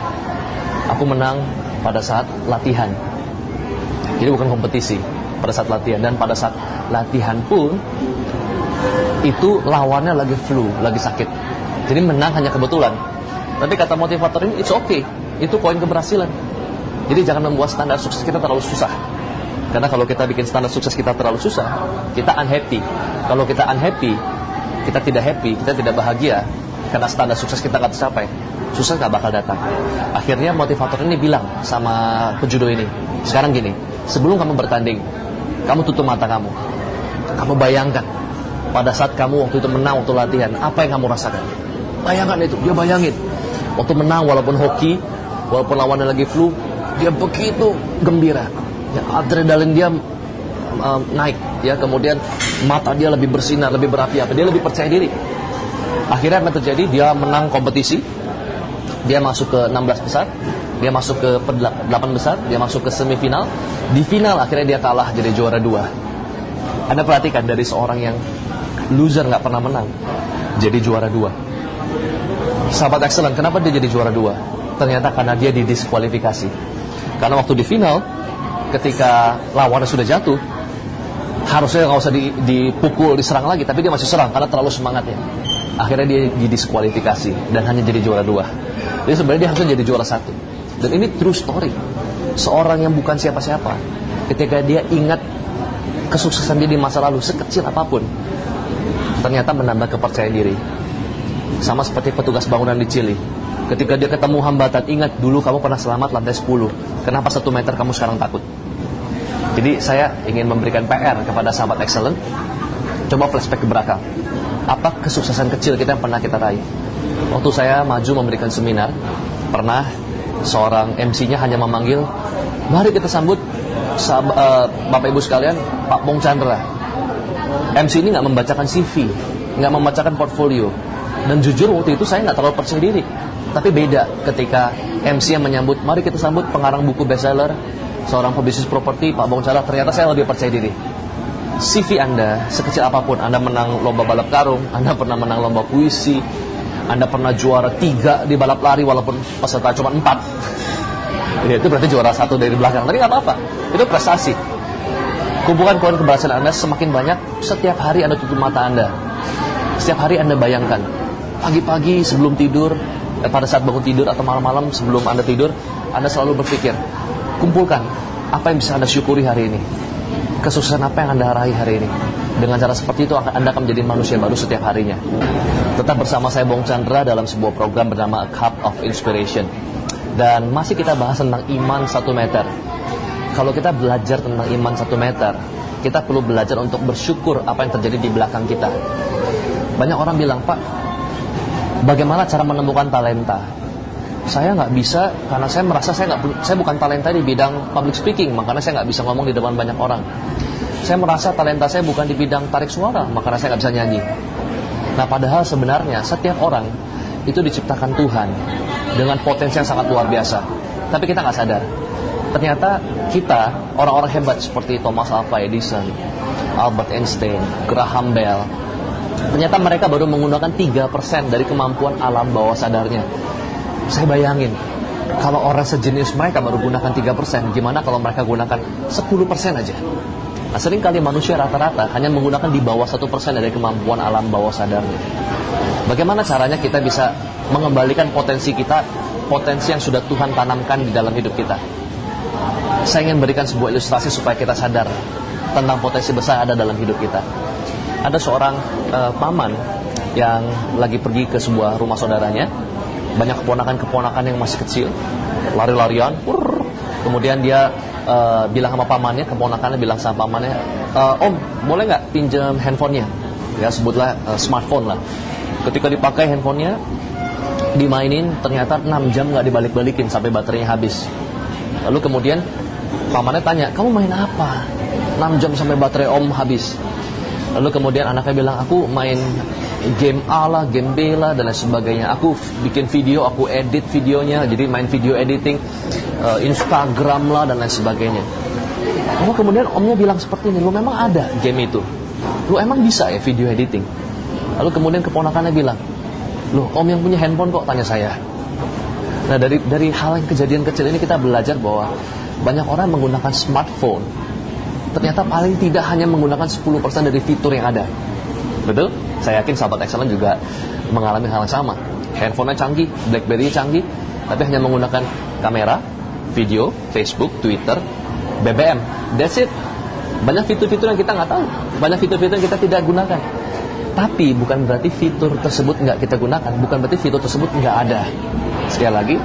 Aku menang pada saat latihan. Jadi bukan kompetisi, pada saat latihan. Dan pada saat latihan pun, itu lawannya lagi flu, lagi sakit. Jadi menang hanya kebetulan. Tapi kata motivator ini, it's okay. Itu koin keberhasilan. Jadi jangan membuat standar sukses kita terlalu susah. Karena kalau kita bikin standar sukses kita terlalu susah, kita unhappy. Kalau kita unhappy, kita tidak happy, kita tidak bahagia. Karena standar sukses kita nggak tercapai, sukses nggak bakal datang. Akhirnya motivator ini bilang sama pejudo ini, sekarang gini, sebelum kamu bertanding, kamu tutup mata kamu. Kamu bayangkan, pada saat kamu waktu itu menang, waktu latihan, apa yang kamu rasakan? Bayangkan itu, dia bayangin. Waktu menang, walaupun hoki, walaupun lawannya lagi flu, dia begitu gembira. Ya, adrenalin dia naik, ya, kemudian mata dia lebih bersinar, lebih berapi-api, dia lebih percaya diri. Akhirnya apa yang terjadi? Dia menang kompetisi, dia masuk ke 16 besar, dia masuk ke 8 besar, dia masuk ke semifinal. Di final akhirnya dia kalah jadi juara 2. Anda perhatikan, dari seorang yang loser nggak pernah menang jadi juara 2. Sahabat excellent, kenapa dia jadi juara 2? Ternyata karena dia didiskualifikasi. Karena waktu di final, ketika lawannya sudah jatuh, harusnya nggak usah dipukul, diserang lagi, tapi dia masih serang karena terlalu semangatnya. Akhirnya dia didiskualifikasi dan hanya jadi juara 2. Jadi sebenarnya dia harusnya jadi juara 1. Dan ini true story. Seorang yang bukan siapa-siapa, ketika dia ingat kesuksesan dia di masa lalu, sekecil apapun, ternyata menambah kepercayaan diri. Sama seperti petugas bangunan di Chili. Ketika dia ketemu hambatan, ingat dulu kamu pernah selamat lantai 10. Kenapa 1 meter kamu sekarang takut? Jadi saya ingin memberikan PR kepada sahabat excellent. Coba flashback ke belakang. Apa kesuksesan kecil kita yang pernah kita raih? Waktu saya maju memberikan seminar, pernah seorang MC-nya hanya memanggil, mari kita sambut Bapak Ibu sekalian, Pak Bong Chandra. MC ini nggak membacakan CV, nggak membacakan portfolio. Dan jujur waktu itu saya nggak terlalu percaya diri. Tapi beda ketika MC yang menyambut, mari kita sambut pengarang buku bestseller, seorang pebisnis properti, Pak Bong Chandra. Ternyata saya lebih percaya diri. CV Anda, sekecil apapun, Anda menang lomba balap karung, Anda pernah menang lomba puisi, Anda pernah juara 3 di balap lari walaupun peserta cuma 4. Itu berarti juara 1 dari belakang. Tapi nggak apa-apa, itu prestasi. Kumpulkan koin keberhasilan Anda semakin banyak. Setiap hari Anda tutup mata Anda. Setiap hari Anda bayangkan, pagi-pagi sebelum tidur, pada saat bangun tidur atau malam-malam sebelum Anda tidur, Anda selalu berpikir, kumpulkan apa yang bisa Anda syukuri hari ini, kesuksesan apa yang Anda raih hari ini. Dengan cara seperti itu Anda akan menjadi manusia baru setiap harinya. Tetap bersama saya Bong Chandra dalam sebuah program bernama A Cup of Inspiration. Dan masih kita bahas tentang iman 1 meter. Kalau kita belajar tentang iman 1 meter, kita perlu belajar untuk bersyukur apa yang terjadi di belakang kita. Banyak orang bilang, Pak, bagaimana cara menemukan talenta? Saya nggak bisa karena saya merasa saya bukan talenta di bidang public speaking, makanya saya nggak bisa ngomong di depan banyak orang. Saya merasa talenta saya bukan di bidang tarik suara, makanya saya nggak bisa nyanyi. Nah, padahal sebenarnya setiap orang itu diciptakan Tuhan dengan potensi yang sangat luar biasa. Tapi kita nggak sadar. Ternyata kita, orang-orang hebat seperti Thomas Alva Edison, Albert Einstein, Graham Bell, ternyata mereka baru menggunakan 3% dari kemampuan alam bawah sadarnya. Saya bayangin, kalau orang sejenis mereka baru gunakan 3%, gimana kalau mereka gunakan 10% aja? Nah, seringkali manusia rata-rata hanya menggunakan di bawah 1% dari kemampuan alam bawah sadarnya. Bagaimana caranya kita bisa mengembalikan potensi kita, potensi yang sudah Tuhan tanamkan di dalam hidup kita? Saya ingin berikan sebuah ilustrasi supaya kita sadar tentang potensi besar ada dalam hidup kita. Ada seorang paman yang lagi pergi ke sebuah rumah saudaranya. Banyak keponakan-keponakan yang masih kecil, lari-larian. Kemudian dia bilang sama pamannya, keponakannya bilang sama pamannya, Om, boleh nggak pinjam handphonenya? Ya, sebutlah smartphone lah. Ketika dipakai handphonenya, dimainin, ternyata 6 jam nggak dibalik-balikin sampai baterainya habis. Lalu kemudian pamannya tanya, kamu main apa? 6 jam sampai baterai Om habis. Lalu kemudian anaknya bilang, aku main game A lah, game B lah, dan lain sebagainya. Aku bikin video, aku edit videonya, jadi main video editing, Instagram lah, dan lain sebagainya. Lalu kemudian omnya bilang seperti ini, lu memang ada game itu? Lu emang bisa ya video editing? Lalu kemudian keponakannya bilang, loh, om yang punya handphone kok, tanya saya. Nah, dari hal yang kejadian kecil ini kita belajar bahwa banyak orang menggunakan smartphone ternyata paling tidak hanya menggunakan 10% dari fitur yang ada. Betul? Saya yakin sahabat excellent juga mengalami hal yang sama. Handphonenya canggih, BlackBerry canggih, tapi hanya menggunakan kamera, video, Facebook, Twitter, BBM. That's it. Banyak fitur-fitur yang kita nggak tahu, banyak fitur-fitur yang kita tidak gunakan. Tapi bukan berarti fitur tersebut nggak kita gunakan, bukan berarti fitur tersebut nggak ada. Sekali lagi,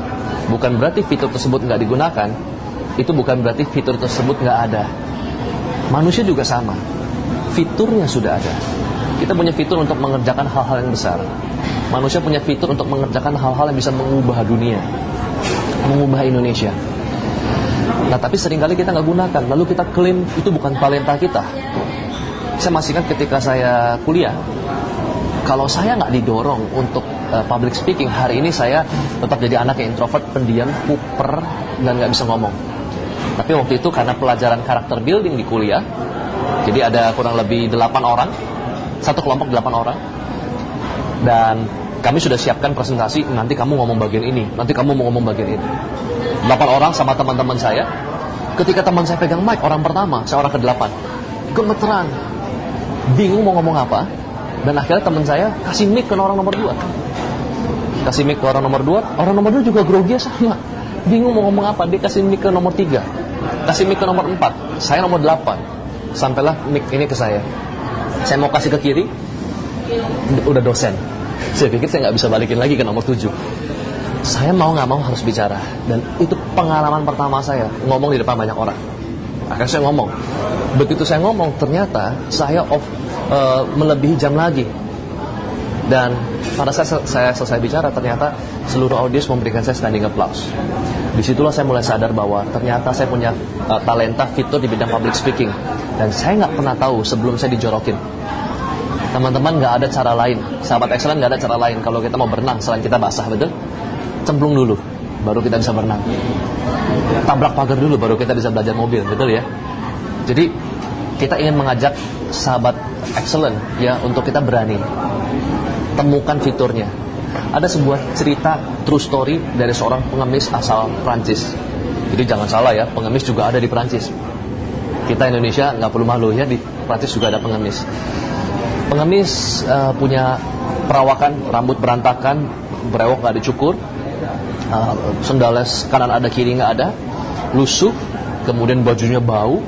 bukan berarti fitur tersebut nggak digunakan, itu bukan berarti fitur tersebut nggak ada. Manusia juga sama, fiturnya sudah ada. Kita punya fitur untuk mengerjakan hal-hal yang besar. Manusia punya fitur untuk mengerjakan hal-hal yang bisa mengubah dunia, mengubah Indonesia. Nah, tapi seringkali kita nggak gunakan, lalu kita klaim itu bukan talenta kita. Saya masih ingat ketika saya kuliah, kalau saya nggak didorong untuk public speaking, hari ini saya tetap jadi anak yang introvert, pendiam, kuper, dan nggak bisa ngomong. Tapi waktu itu karena pelajaran karakter building di kuliah, jadi ada kurang lebih 8 orang, satu kelompok 8 orang, dan kami sudah siapkan presentasi, nanti kamu ngomong bagian ini, nanti kamu mau ngomong bagian ini. 8 orang sama teman-teman saya. Ketika teman saya pegang mic, orang pertama, saya orang ke-8, gemeteran, bingung mau ngomong apa. Dan akhirnya teman saya kasih mic ke orang nomor 2. Kasih mic ke orang nomor 2, orang nomor 2 juga grogi sama, bingung mau ngomong apa. Dia kasih mic ke nomor 3, kasih mic ke nomor 4, saya nomor 8. Sampailah mic ini ke saya. Saya mau kasih ke kiri, udah dosen. Saya pikir saya nggak bisa balikin lagi ke nomor 7. Saya mau nggak mau harus bicara. Dan itu pengalaman pertama saya ngomong di depan banyak orang. Akhirnya saya ngomong. Begitu saya ngomong, ternyata saya melebihi jam lagi. Dan pada saat saya selesai bicara, ternyata seluruh audiens memberikan saya standing applause. Disitulah saya mulai sadar bahwa ternyata saya punya talenta, fitur di bidang public speaking. Dan saya nggak pernah tahu sebelum saya dijorokin. Teman-teman, nggak ada cara lain. Sahabat excellent, nggak ada cara lain. Kalau kita mau berenang, selain kita basah, betul? Cemplung dulu, baru kita bisa berenang. Tabrak pagar dulu, baru kita bisa belajar mobil, betul ya? Jadi, kita ingin mengajak sahabat excellent ya untuk kita berani. Temukan fiturnya. Ada sebuah cerita true story dari seorang pengemis asal Prancis. Jadi jangan salah ya, pengemis juga ada di Prancis. Kita Indonesia nggak perlu malu ya, di Prancis juga ada pengemis. Pengemis punya perawakan, rambut berantakan, brewok nggak dicukur, sendalnya kanan ada kiri nggak ada, lusuh, kemudian bajunya bau,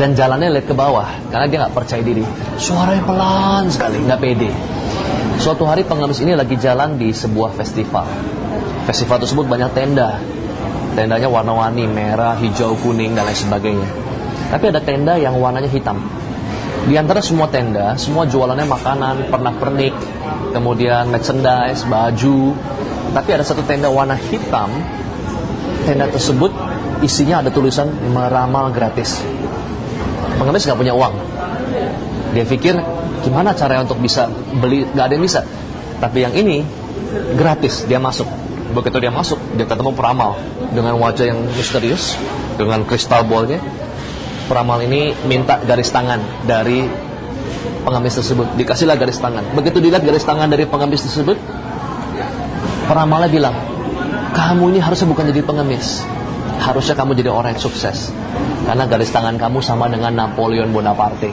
dan jalannya lihat ke bawah karena dia nggak percaya diri. Suaranya pelan sekali, nggak pede. Suatu hari pengemis ini lagi jalan di sebuah festival. Festival tersebut banyak tenda. Tendanya warna-warni, merah, hijau, kuning, dan lain sebagainya. Tapi ada tenda yang warnanya hitam. Di antara semua tenda, semua jualannya makanan, pernak-pernik, kemudian merchandise, baju. Tapi ada satu tenda warna hitam. Tenda tersebut isinya ada tulisan meramal gratis. Pengemis nggak punya uang. Dia pikir, gimana caranya untuk bisa beli? Gak ada yang bisa. Tapi yang ini gratis, dia masuk. Begitu dia masuk, dia ketemu peramal dengan wajah yang misterius, dengan kristal ballnya. Peramal ini minta garis tangan dari pengemis tersebut. Dikasihlah garis tangan. Begitu dilihat garis tangan dari pengemis tersebut, peramalnya bilang, kamu ini harusnya bukan jadi pengemis, harusnya kamu jadi orang yang sukses, karena garis tangan kamu sama dengan Napoleon Bonaparte.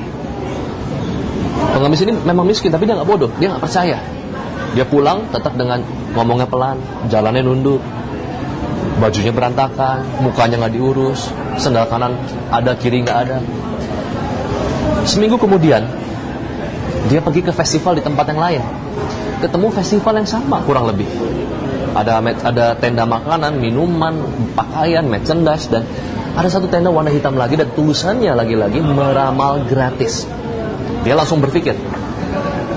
Pengemis ini memang miskin, tapi dia nggak bodoh, dia nggak percaya. Dia pulang tetap dengan ngomongnya pelan, jalannya nunduk, bajunya berantakan, mukanya nggak diurus, sendal kanan ada kiri nggak ada. Seminggu kemudian dia pergi ke festival di tempat yang lain, ketemu festival yang sama kurang lebih. Ada tenda makanan, minuman, pakaian, merchandise, dan ada satu tenda warna hitam lagi dan tulisannya lagi-lagi meramal gratis. Dia langsung berpikir,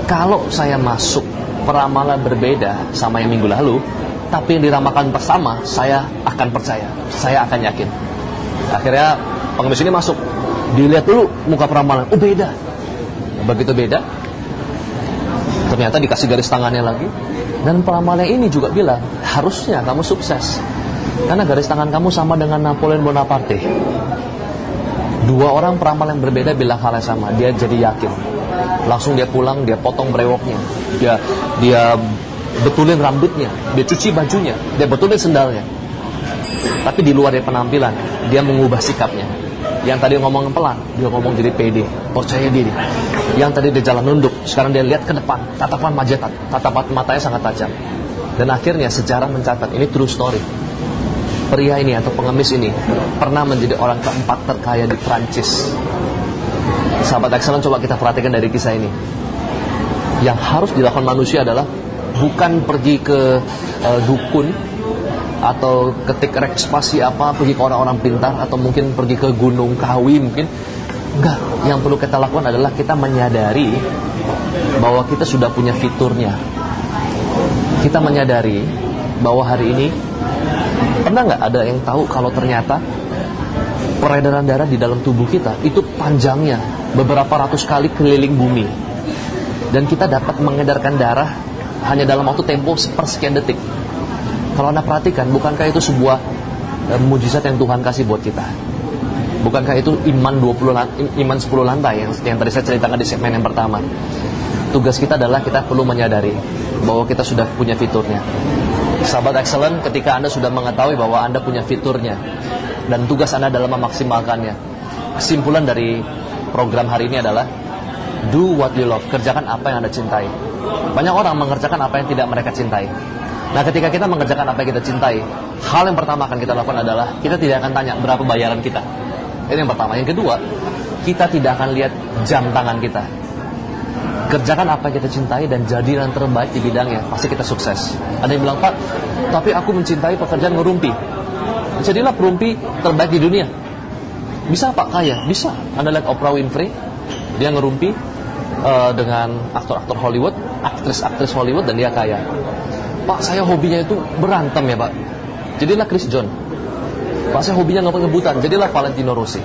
kalau saya masuk peramalan berbeda sama yang minggu lalu, tapi yang diramalkan bersama, saya akan percaya, saya akan yakin. Akhirnya pengemis ini masuk, dilihat dulu muka peramalan, oh beda. Begitu beda, ternyata dikasih garis tangannya lagi. Dan peramal yang ini juga bilang, harusnya kamu sukses, karena garis tangan kamu sama dengan Napoleon Bonaparte. Dua orang peramal yang berbeda bilang hal yang sama. Dia jadi yakin. Langsung dia pulang, dia potong brewoknya, dia betulin rambutnya, dia cuci bajunya, dia betulin sendalnya. Tapi di luar dari penampilan, dia mengubah sikapnya. Yang tadi ngomong pelan, dia ngomong jadi pede, percaya diri. Yang tadi dia jalan nunduk, sekarang dia lihat ke depan, tatapan matanya sangat tajam. Dan akhirnya sejarah mencatat, ini true story. Pria ini atau pengemis ini pernah menjadi orang keempat terkaya di Prancis. Sahabat excellent, coba kita perhatikan dari kisah ini. Yang harus dilakukan manusia adalah bukan pergi ke dukun atau ketik rekspasi apa, pergi ke orang-orang pintar, atau mungkin pergi ke Gunung Kawi mungkin. Enggak, yang perlu kita lakukan adalah kita menyadari bahwa kita sudah punya fiturnya. Kita menyadari bahwa hari ini, pernah nggak ada yang tahu kalau ternyata peredaran darah di dalam tubuh kita itu panjangnya beberapa ratus kali keliling bumi, dan kita dapat mengedarkan darah hanya dalam waktu tempo sepersekian detik. Kalau Anda perhatikan, bukankah itu sebuah mujizat yang Tuhan kasih buat kita? Bukankah itu iman 10 lantai yang tadi saya ceritakan di segmen yang pertama? Tugas kita adalah kita perlu menyadari bahwa kita sudah punya fiturnya. Sahabat excellent, ketika Anda sudah mengetahui bahwa Anda punya fiturnya dan tugas Anda dalam memaksimalkannya, kesimpulan dari program hari ini adalah do what you love, kerjakan apa yang Anda cintai. Banyak orang mengerjakan apa yang tidak mereka cintai. Nah, ketika kita mengerjakan apa yang kita cintai, hal yang pertama akan kita lakukan adalah kita tidak akan tanya berapa bayaran kita. Itu yang pertama. Yang kedua, kita tidak akan lihat jam tangan kita. Kerjakan apa yang kita cintai dan jadi yang terbaik di bidangnya, pasti kita sukses. Ada yang bilang, Pak, tapi aku mencintai pekerjaan ngerumpi. Jadilah perumpi terbaik di dunia. Bisa Pak kaya? Bisa. Anda lihat Oprah Winfrey, dia ngerumpi dengan aktor-aktor Hollywood, aktris-aktris Hollywood, dan dia kaya. Pak, saya hobinya itu berantem ya Pak. Jadilah Chris John. Pak, saya hobinya ngebut-ngebutan. Jadilah Valentino Rossi.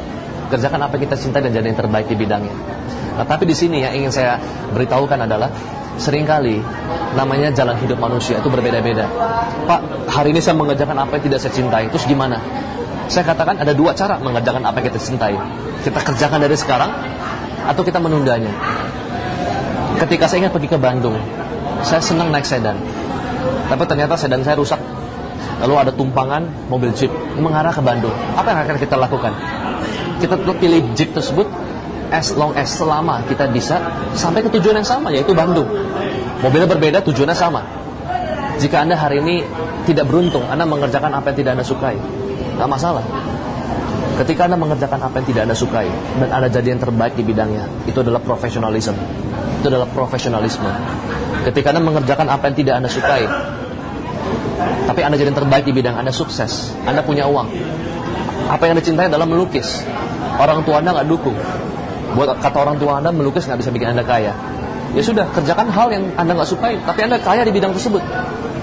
Kerjakan apa yang kita cintai dan jadi yang terbaik di bidangnya. Nah, tapi di sini yang ingin saya beritahukan adalah seringkali namanya jalan hidup manusia itu berbeda-beda. Pak, hari ini saya mengerjakan apa yang tidak saya cintai. Terus gimana? Saya katakan ada dua cara mengerjakan apa yang kita cintai. Kita kerjakan dari sekarang atau kita menundanya. Ketika saya ingin pergi ke Bandung, saya senang naik sedan. Tapi ternyata sedan saya rusak. Lalu ada tumpangan mobil jeep mengarah ke Bandung. Apa yang akan kita lakukan? Kita tetap pilih jeep tersebut as long as selama kita bisa sampai ke tujuan yang sama, yaitu Bandung. Mobilnya berbeda, tujuannya sama. Jika Anda hari ini tidak beruntung, Anda mengerjakan apa yang tidak Anda sukai, nggak masalah. Ketika Anda mengerjakan apa yang tidak Anda sukai dan Anda jadi yang terbaik di bidangnya, itu adalah profesionalisme. Itu adalah profesionalisme. Ketika Anda mengerjakan apa yang tidak Anda sukai, tapi Anda jadi yang terbaik di bidang Anda, sukses, Anda punya uang. Apa yang Anda cintai adalah melukis. Orang tua Anda nggak dukung. Buat kata orang tua Anda, melukis nggak bisa bikin Anda kaya. Ya sudah, kerjakan hal yang Anda nggak sukai, tapi Anda kaya di bidang tersebut.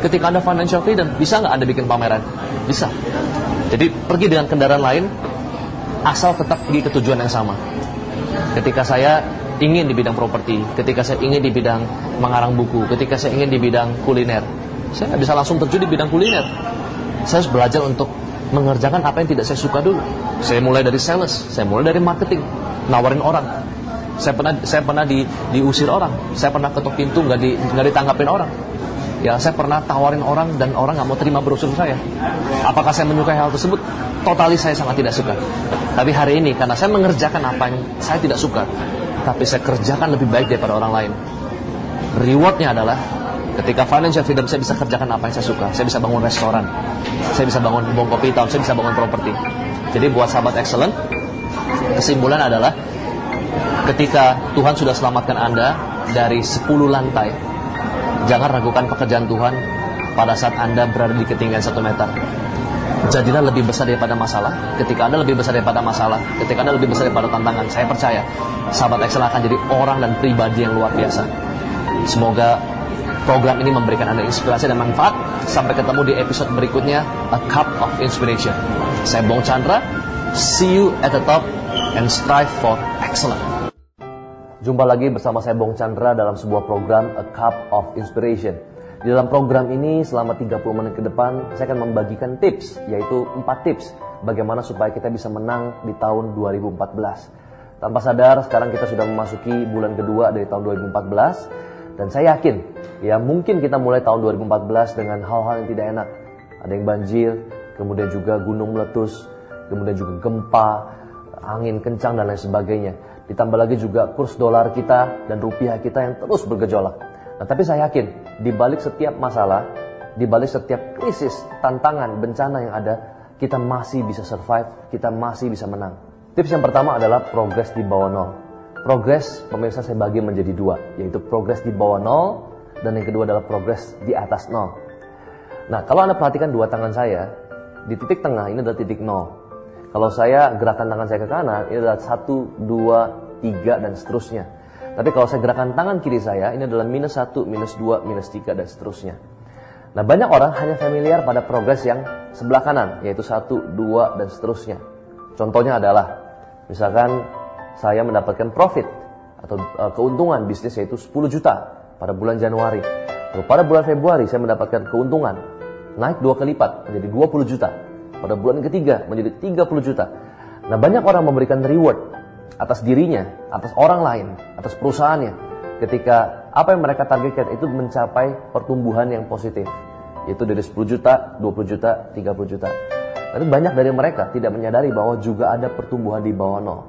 Ketika Anda financial freedom, bisa nggak Anda bikin pameran? Bisa. Jadi pergi dengan kendaraan lain, asal tetap pergi ke tujuan yang sama. Ketika saya ingin di bidang properti, ketika saya ingin di bidang mengarang buku, ketika saya ingin di bidang kuliner, saya nggak bisa langsung terjun di bidang kuliner. Saya harus belajar untuk mengerjakan apa yang tidak saya suka dulu. Saya mulai dari sales, saya mulai dari marketing, nawarin orang. Saya pernah diusir orang, saya pernah ketok pintu nggak ditanggapin orang. Ya, saya pernah tawarin orang dan orang nggak mau terima brosur saya. Apakah saya menyukai hal tersebut? Totalis saya sangat tidak suka. Tapi hari ini karena saya mengerjakan apa yang saya tidak suka, tapi saya kerjakan lebih baik daripada orang lain. Rewardnya adalah ketika financial freedom, saya bisa kerjakan apa yang saya suka. Saya bisa bangun restoran, saya bisa bangun kopi town, saya bisa bangun properti. Jadi buat sahabat excellent, kesimpulan adalah ketika Tuhan sudah selamatkan Anda dari 10 lantai, jangan ragukan pekerjaan Tuhan pada saat Anda berada di ketinggian 1 meter. Jadilah lebih besar daripada masalah. Ketika Anda lebih besar daripada masalah, ketika Anda lebih besar daripada tantangan, saya percaya sahabat excellent akan jadi orang dan pribadi yang luar biasa. Semoga program ini memberikan Anda inspirasi dan manfaat. Sampai ketemu di episode berikutnya, A Cup of Inspiration. Saya Bong Chandra. See you at the top and strive for excellence. Jumpa lagi bersama saya Bong Chandra dalam sebuah program A Cup of Inspiration. Di dalam program ini selama 30 menit ke depan saya akan membagikan tips, yaitu 4 tips bagaimana supaya kita bisa menang di tahun 2014. Tanpa sadar sekarang kita sudah memasuki bulan kedua dari tahun 2014 dan saya yakin ya mungkin kita mulai tahun 2014 dengan hal-hal yang tidak enak. Ada yang banjir, kemudian juga gunung meletus, kemudian juga gempa, angin kencang dan lain sebagainya. Ditambah lagi juga kurs dolar kita dan rupiah kita yang terus bergejolak. Nah, tapi saya yakin di balik setiap masalah, di balik setiap krisis, tantangan, bencana yang ada, kita masih bisa survive, kita masih bisa menang. Tips yang pertama adalah progres di bawah nol. Progres, pemirsa, saya bagi menjadi 2, yaitu progres di bawah nol dan yang kedua adalah progres di atas nol. Nah, kalau Anda perhatikan 2 tangan saya, di titik tengah ini adalah titik nol. Kalau saya gerakan tangan saya ke kanan, ini adalah 1, 2, 3 dan seterusnya. Tapi kalau saya gerakan tangan kiri saya, ini adalah -1, -2, -3 dan seterusnya. Nah, banyak orang hanya familiar pada progres yang sebelah kanan, yaitu 1, 2 dan seterusnya. Contohnya adalah, misalkan saya mendapatkan profit atau keuntungan bisnis yaitu 10 juta pada bulan Januari. Lalu pada bulan Februari saya mendapatkan keuntungan naik 2 kali lipat menjadi 20 juta. Pada bulan ketiga menjadi 30 juta. Nah, banyak orang memberikan reward atas dirinya, atas orang lain, atas perusahaannya ketika apa yang mereka targetkan itu mencapai pertumbuhan yang positif, yaitu dari 10 juta, 20 juta, 30 juta. Tapi banyak dari mereka tidak menyadari bahwa juga ada pertumbuhan di bawah nol.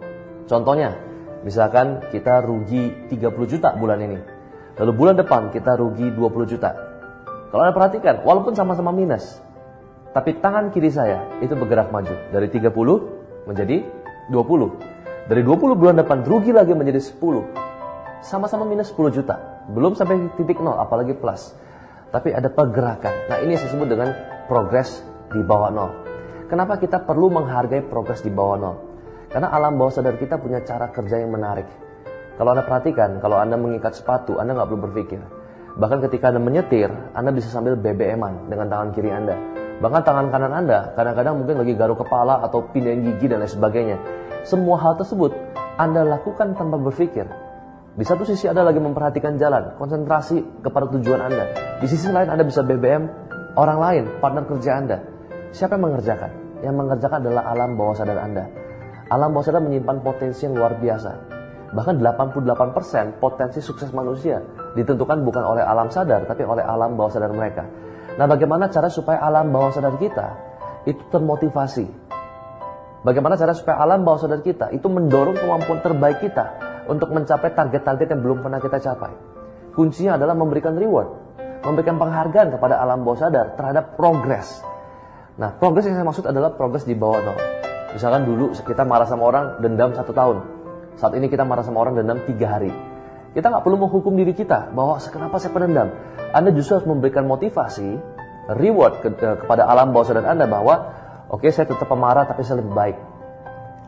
Contohnya, misalkan kita rugi 30 juta bulan ini, lalu bulan depan kita rugi 20 juta. Kalau Anda perhatikan, walaupun sama-sama minus, tapi tangan kiri saya itu bergerak maju dari 30 menjadi 20. Dari 20 bulan depan rugi lagi menjadi 10. Sama-sama minus 10 juta. Belum sampai titik nol, apalagi plus. Tapi ada pergerakan. Nah, ini saya sebut dengan progres di bawah nol. Kenapa kita perlu menghargai progres di bawah nol? Karena alam bawah sadar kita punya cara kerja yang menarik. Kalau Anda perhatikan, kalau Anda mengikat sepatu, Anda nggak perlu berpikir. Bahkan ketika Anda menyetir, Anda bisa sambil BBM-an dengan tangan kiri Anda. Bahkan tangan kanan Anda, kadang-kadang mungkin lagi garuk kepala atau pindahin gigi dan lain sebagainya. Semua hal tersebut Anda lakukan tanpa berpikir. Di satu sisi Anda lagi memperhatikan jalan, konsentrasi kepada tujuan Anda. Di sisi lain Anda bisa BBM orang lain, partner kerja Anda. Siapa yang mengerjakan? Yang mengerjakan adalah alam bawah sadar Anda. Alam bawah sadar menyimpan potensi yang luar biasa. Bahkan 88% potensi sukses manusia ditentukan bukan oleh alam sadar, tapi oleh alam bawah sadar mereka. Nah, bagaimana cara supaya alam bawah sadar kita itu termotivasi? Bagaimana cara supaya alam bawah sadar kita itu mendorong kemampuan terbaik kita untuk mencapai target-target yang belum pernah kita capai? Kuncinya adalah memberikan reward, memberikan penghargaan kepada alam bawah sadar terhadap progres. Nah, progres yang saya maksud adalah progres di bawah nol. Misalkan dulu kita marah sama orang, dendam 1 tahun. Saat ini kita marah sama orang, dendam 3 hari. Kita nggak perlu menghukum diri kita bahwa kenapa saya pendendam. Anda justru harus memberikan motivasi, reward kepada alam bawah sadar Anda bahwa oke, saya tetap pemarah tapi saya lebih baik.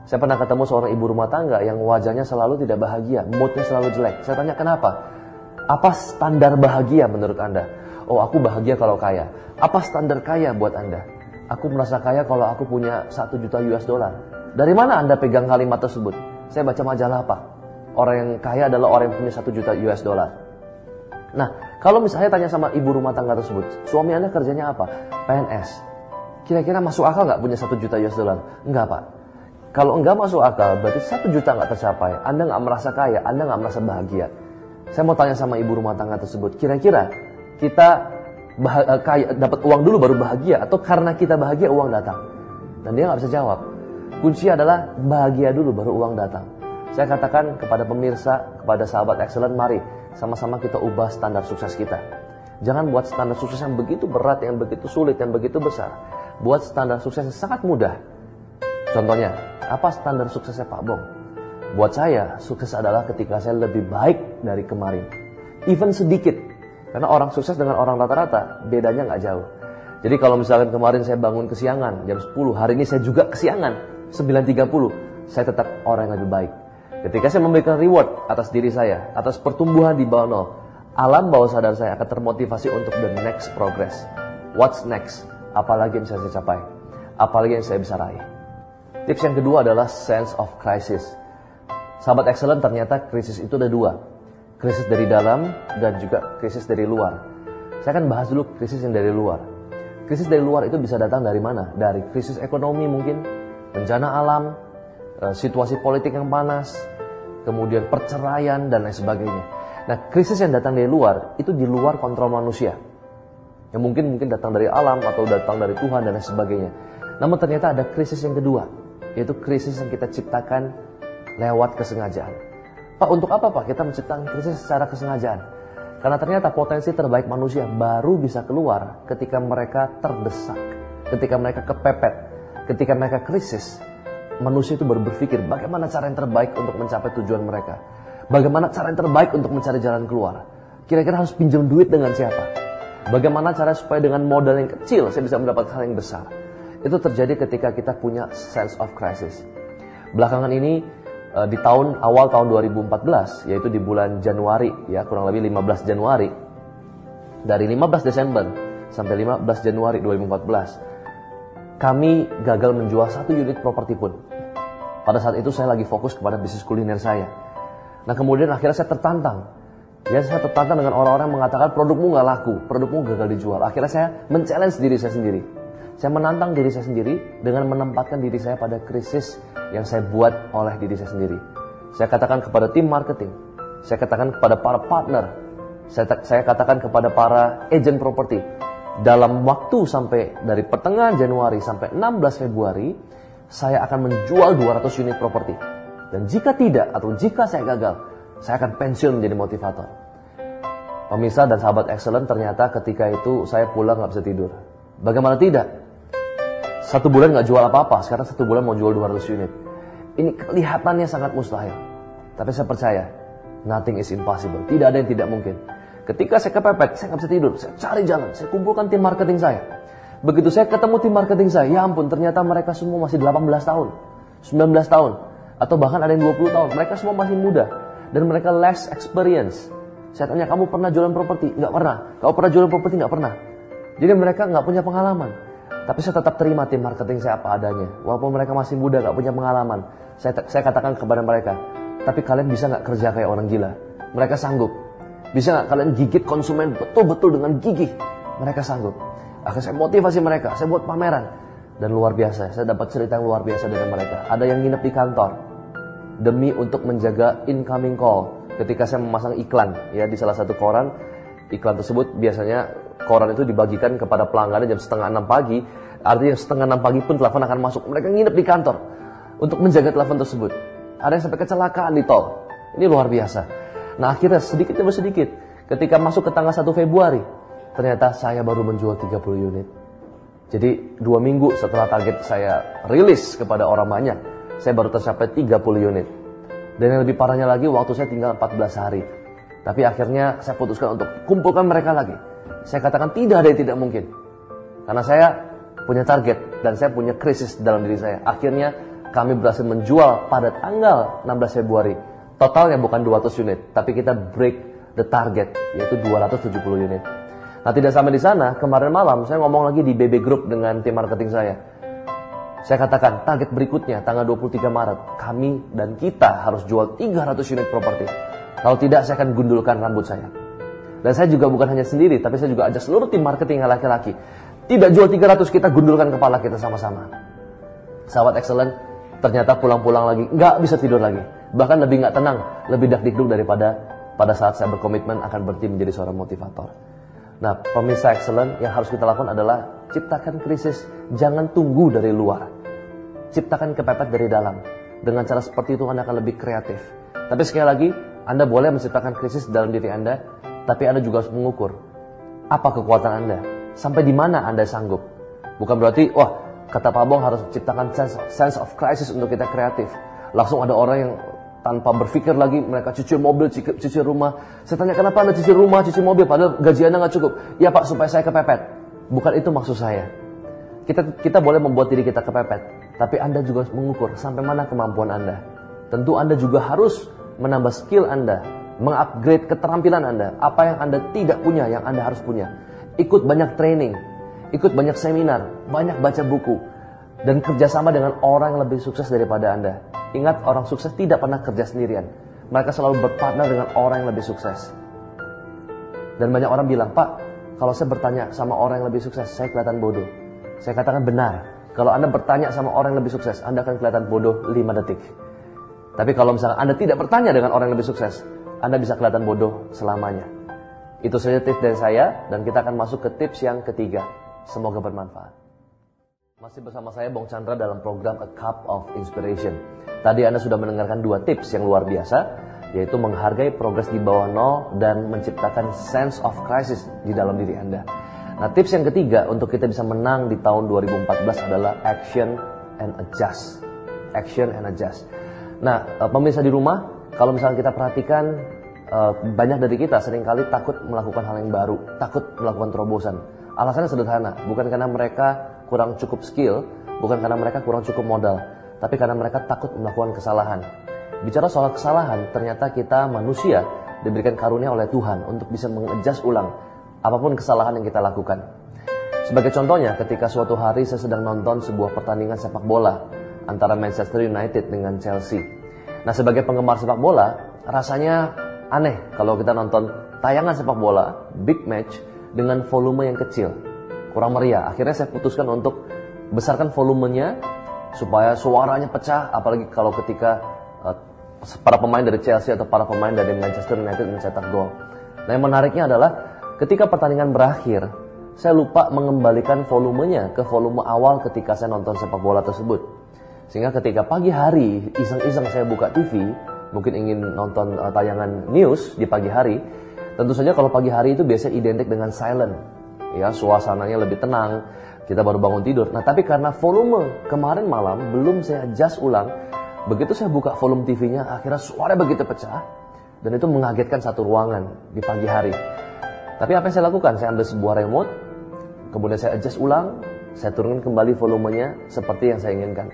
Saya pernah ketemu seorang ibu rumah tangga yang wajahnya selalu tidak bahagia, moodnya selalu jelek. Saya tanya kenapa? Apa standar bahagia menurut Anda? Oh, aku bahagia kalau kaya. Apa standar kaya buat Anda? Aku merasa kaya kalau aku punya 1 juta US dollar. Dari mana Anda pegang kalimat tersebut? Saya baca majalah apa? Orang yang kaya adalah orang yang punya 1 juta US dollar. Nah, kalau misalnya tanya sama ibu rumah tangga tersebut, suami Anda kerjanya apa? PNS. Kira-kira masuk akal nggak punya 1 juta US dollar? Enggak, Pak. Kalau enggak masuk akal, berarti 1 juta nggak tercapai. Anda nggak merasa kaya, Anda nggak merasa bahagia. Saya mau tanya sama ibu rumah tangga tersebut, kira-kira kita kaya, dapat uang dulu baru bahagia, atau karena kita bahagia uang datang? Dan dia nggak bisa jawab. Kunci adalah bahagia dulu baru uang datang. Saya katakan kepada pemirsa, kepada sahabat excellent, mari sama-sama kita ubah standar sukses kita. Jangan buat standar sukses yang begitu berat, yang begitu sulit, yang begitu besar. Buat standar sukses yang sangat mudah. Contohnya, apa standar suksesnya Pak Bong? Buat saya, sukses adalah ketika saya lebih baik dari kemarin. Even sedikit. Karena orang sukses dengan orang rata-rata, bedanya nggak jauh. Jadi kalau misalkan kemarin saya bangun kesiangan, jam 10, hari ini saya juga kesiangan, 9.30, saya tetap orang yang lebih baik. Ketika saya memberikan reward atas diri saya, atas pertumbuhan di bawah nol, alam bawah sadar saya akan termotivasi untuk the next progress. What's next? Apalagi yang bisa saya capai? Apalagi yang saya bisa raih? Tips yang kedua adalah sense of crisis. Sahabat excellent, ternyata krisis itu ada 2. Krisis dari dalam dan juga krisis dari luar. Saya akan bahas dulu krisis yang dari luar. Krisis dari luar itu bisa datang dari mana? Dari krisis ekonomi mungkin, bencana alam, situasi politik yang panas, kemudian perceraian dan lain sebagainya. Nah, krisis yang datang dari luar itu di luar kontrol manusia. Yang mungkin datang dari alam atau datang dari Tuhan dan lain sebagainya. Namun ternyata ada krisis yang kedua, yaitu krisis yang kita ciptakan lewat kesengajaan. Pak, untuk apa Pak kita menciptakan krisis secara kesengajaan? Karena ternyata potensi terbaik manusia baru bisa keluar ketika mereka terdesak, ketika mereka kepepet, ketika mereka krisis. Manusia itu baru berpikir bagaimana cara yang terbaik untuk mencapai tujuan mereka. Bagaimana cara yang terbaik untuk mencari jalan keluar. Kira-kira harus pinjam duit dengan siapa? Bagaimana cara supaya dengan modal yang kecil saya bisa mendapatkan hal yang besar. Itu terjadi ketika kita punya sense of crisis. Belakangan ini di awal tahun 2014, yaitu di bulan Januari, ya kurang lebih 15 Januari, dari 15 Desember sampai 15 Januari 2014, kami gagal menjual 1 unit properti pun. Pada saat itu saya lagi fokus kepada bisnis kuliner saya. Nah, kemudian akhirnya saya tertantang. Ya, saya tertantang dengan orang-orang yang mengatakan produkmu nggak laku, produkmu gagal dijual. Akhirnya saya men-challenge diri saya sendiri. Saya menantang diri saya sendiri dengan menempatkan diri saya pada krisis yang saya buat oleh diri saya sendiri. Saya katakan kepada tim marketing, saya katakan kepada para partner, saya katakan kepada para agent properti, dalam waktu sampai dari pertengahan Januari sampai 16 Februari, saya akan menjual 200 unit properti. Dan jika tidak, atau jika saya gagal, saya akan pensiun menjadi motivator. Pemirsa dan sahabat excellent, ternyata ketika itu saya pulang gak bisa tidur. Bagaimana tidak? 1 bulan gak jual apa-apa, sekarang 1 bulan mau jual 200 unit. Ini kelihatannya sangat mustahil. Tapi saya percaya, nothing is impossible. Tidak ada yang tidak mungkin. Ketika saya kepepet, saya gak bisa tidur, saya cari jalan, saya kumpulkan tim marketing saya. Begitu saya ketemu tim marketing saya, ya ampun, ternyata mereka semua masih 18 tahun, 19 tahun. Atau bahkan ada yang 20 tahun. Mereka semua masih muda. Dan mereka less experience. Saya tanya, kamu pernah jualan properti? Nggak pernah. Kamu pernah jualan properti? Nggak pernah. Jadi mereka nggak punya pengalaman. Tapi saya tetap terima tim marketing saya apa adanya. Walaupun mereka masih muda, nggak punya pengalaman. Saya katakan kepada mereka, tapi kalian bisa nggak kerja kayak orang gila? Mereka sanggup. Bisa nggak kalian gigit konsumen betul-betul dengan gigih? Mereka sanggup. Akhirnya saya motivasi mereka, saya buat pameran. Dan luar biasa, saya dapat cerita yang luar biasa dari mereka. Ada yang nginep di kantor demi untuk menjaga incoming call. Ketika saya memasang iklan ya di salah satu koran, iklan tersebut biasanya koran itu dibagikan kepada pelanggannya jam 5:30 pagi. Artinya 5:30 pagi pun telepon akan masuk. Mereka nginep di kantor untuk menjaga telepon tersebut. Ada yang sampai kecelakaan di tol. Ini luar biasa. Nah akhirnya sedikit demi sedikit, ketika masuk ke tanggal 1 Februari, ternyata saya baru menjual 30 unit. Jadi 2 minggu setelah target saya rilis kepada orang banyak, saya baru tercapai 30 unit. Dan yang lebih parahnya lagi, waktu saya tinggal 14 hari. Tapi akhirnya saya putuskan untuk kumpulkan mereka lagi. Saya katakan tidak ada yang tidak mungkin. Karena saya punya target dan saya punya krisis dalam diri saya. Akhirnya kami berhasil menjual pada tanggal 16 Februari. Totalnya bukan 200 unit, tapi kita break the target, yaitu 270 unit. Nah tidak sampai di sana, kemarin malam saya ngomong lagi di BB Group dengan tim marketing saya. Saya katakan target berikutnya tanggal 23 Maret, kami dan kita harus jual 300 unit properti. Kalau tidak saya akan gundulkan rambut saya. Dan saya juga bukan hanya sendiri, tapi saya juga ajak seluruh tim marketing yang laki-laki. Tidak jual 300, kita gundulkan kepala kita sama-sama. Sahabat excellent, ternyata pulang-pulang lagi, nggak bisa tidur lagi. Bahkan lebih nggak tenang, lebih dak-dikduk daripada pada saat saya berkomitmen akan berhenti menjadi seorang motivator. Nah, pemirsa excellent, yang harus kita lakukan adalah ciptakan krisis, jangan tunggu dari luar. Ciptakan kepepet dari dalam. Dengan cara seperti itu Anda akan lebih kreatif. Tapi sekali lagi, Anda boleh menciptakan krisis dalam diri Anda, tapi Anda juga harus mengukur apa kekuatan Anda, sampai di mana Anda sanggup. Bukan berarti, wah, kata Pak Bong harus ciptakan sense of crisis untuk kita kreatif. Langsung ada orang yang tanpa berpikir lagi, mereka cuci mobil, cuci rumah. Saya tanya, kenapa Anda cuci rumah, cuci mobil, padahal gaji Anda nggak cukup? Ya Pak, supaya saya kepepet. Bukan itu maksud saya. Kita boleh membuat diri kita kepepet, tapi Anda juga harus mengukur sampai mana kemampuan Anda. Tentu Anda juga harus menambah skill Anda, mengupgrade keterampilan Anda. Apa yang Anda tidak punya, yang Anda harus punya. Ikut banyak training, ikut banyak seminar, banyak baca buku, dan kerjasama dengan orang yang lebih sukses daripada Anda. Ingat, orang sukses tidak pernah kerja sendirian. Mereka selalu berpartner dengan orang yang lebih sukses. Dan banyak orang bilang, Pak, kalau saya bertanya sama orang yang lebih sukses, saya kelihatan bodoh. Saya katakan benar. Kalau Anda bertanya sama orang yang lebih sukses, Anda akan kelihatan bodoh 5 detik. Tapi kalau misalnya Anda tidak bertanya dengan orang yang lebih sukses, Anda bisa kelihatan bodoh selamanya. Itu saja tips dari saya, dan kita akan masuk ke tips yang ketiga. Semoga bermanfaat. Masih bersama saya Bong Chandra dalam program A Cup of Inspiration. Tadi Anda sudah mendengarkan 2 tips yang luar biasa, yaitu menghargai progres di bawah nol dan menciptakan sense of crisis di dalam diri Anda. Nah, tips yang ketiga untuk kita bisa menang di tahun 2014 adalah action and adjust. Action and adjust. Nah, pemirsa di rumah, kalau misalnya kita perhatikan, banyak dari kita seringkali takut melakukan hal yang baru, takut melakukan terobosan. Alasannya sederhana, bukan karena mereka kurang cukup skill, bukan karena mereka kurang cukup modal, tapi karena mereka takut melakukan kesalahan. Bicara soal kesalahan, ternyata kita manusia diberikan karunia oleh Tuhan untuk bisa mengadjust ulang apapun kesalahan yang kita lakukan. Sebagai contohnya, ketika suatu hari saya sedang nonton sebuah pertandingan sepak bola antara Manchester United dengan Chelsea. Nah, sebagai penggemar sepak bola, rasanya aneh kalau kita nonton tayangan sepak bola, big match, dengan volume yang kecil, kurang meriah. Akhirnya saya putuskan untuk besarkan volumenya supaya suaranya pecah, apalagi kalau ketika para pemain dari Chelsea atau para pemain dari Manchester United mencetak gol. Nah, yang menariknya adalah ketika pertandingan berakhir, saya lupa mengembalikan volumenya ke volume awal ketika saya nonton sepak bola tersebut. Sehingga ketika pagi hari iseng-iseng saya buka TV, mungkin ingin nonton tayangan news di pagi hari, tentu saja kalau pagi hari itu biasanya identik dengan silent. Ya, suasananya lebih tenang, kita baru bangun tidur. Nah, tapi karena volume kemarin malam belum saya adjust ulang, begitu saya buka volume TV-nya, akhirnya suara begitu pecah, dan itu mengagetkan satu ruangan di pagi hari. Tapi apa yang saya lakukan? Saya ambil sebuah remote, kemudian saya adjust ulang, saya turunkan kembali volumenya seperti yang saya inginkan.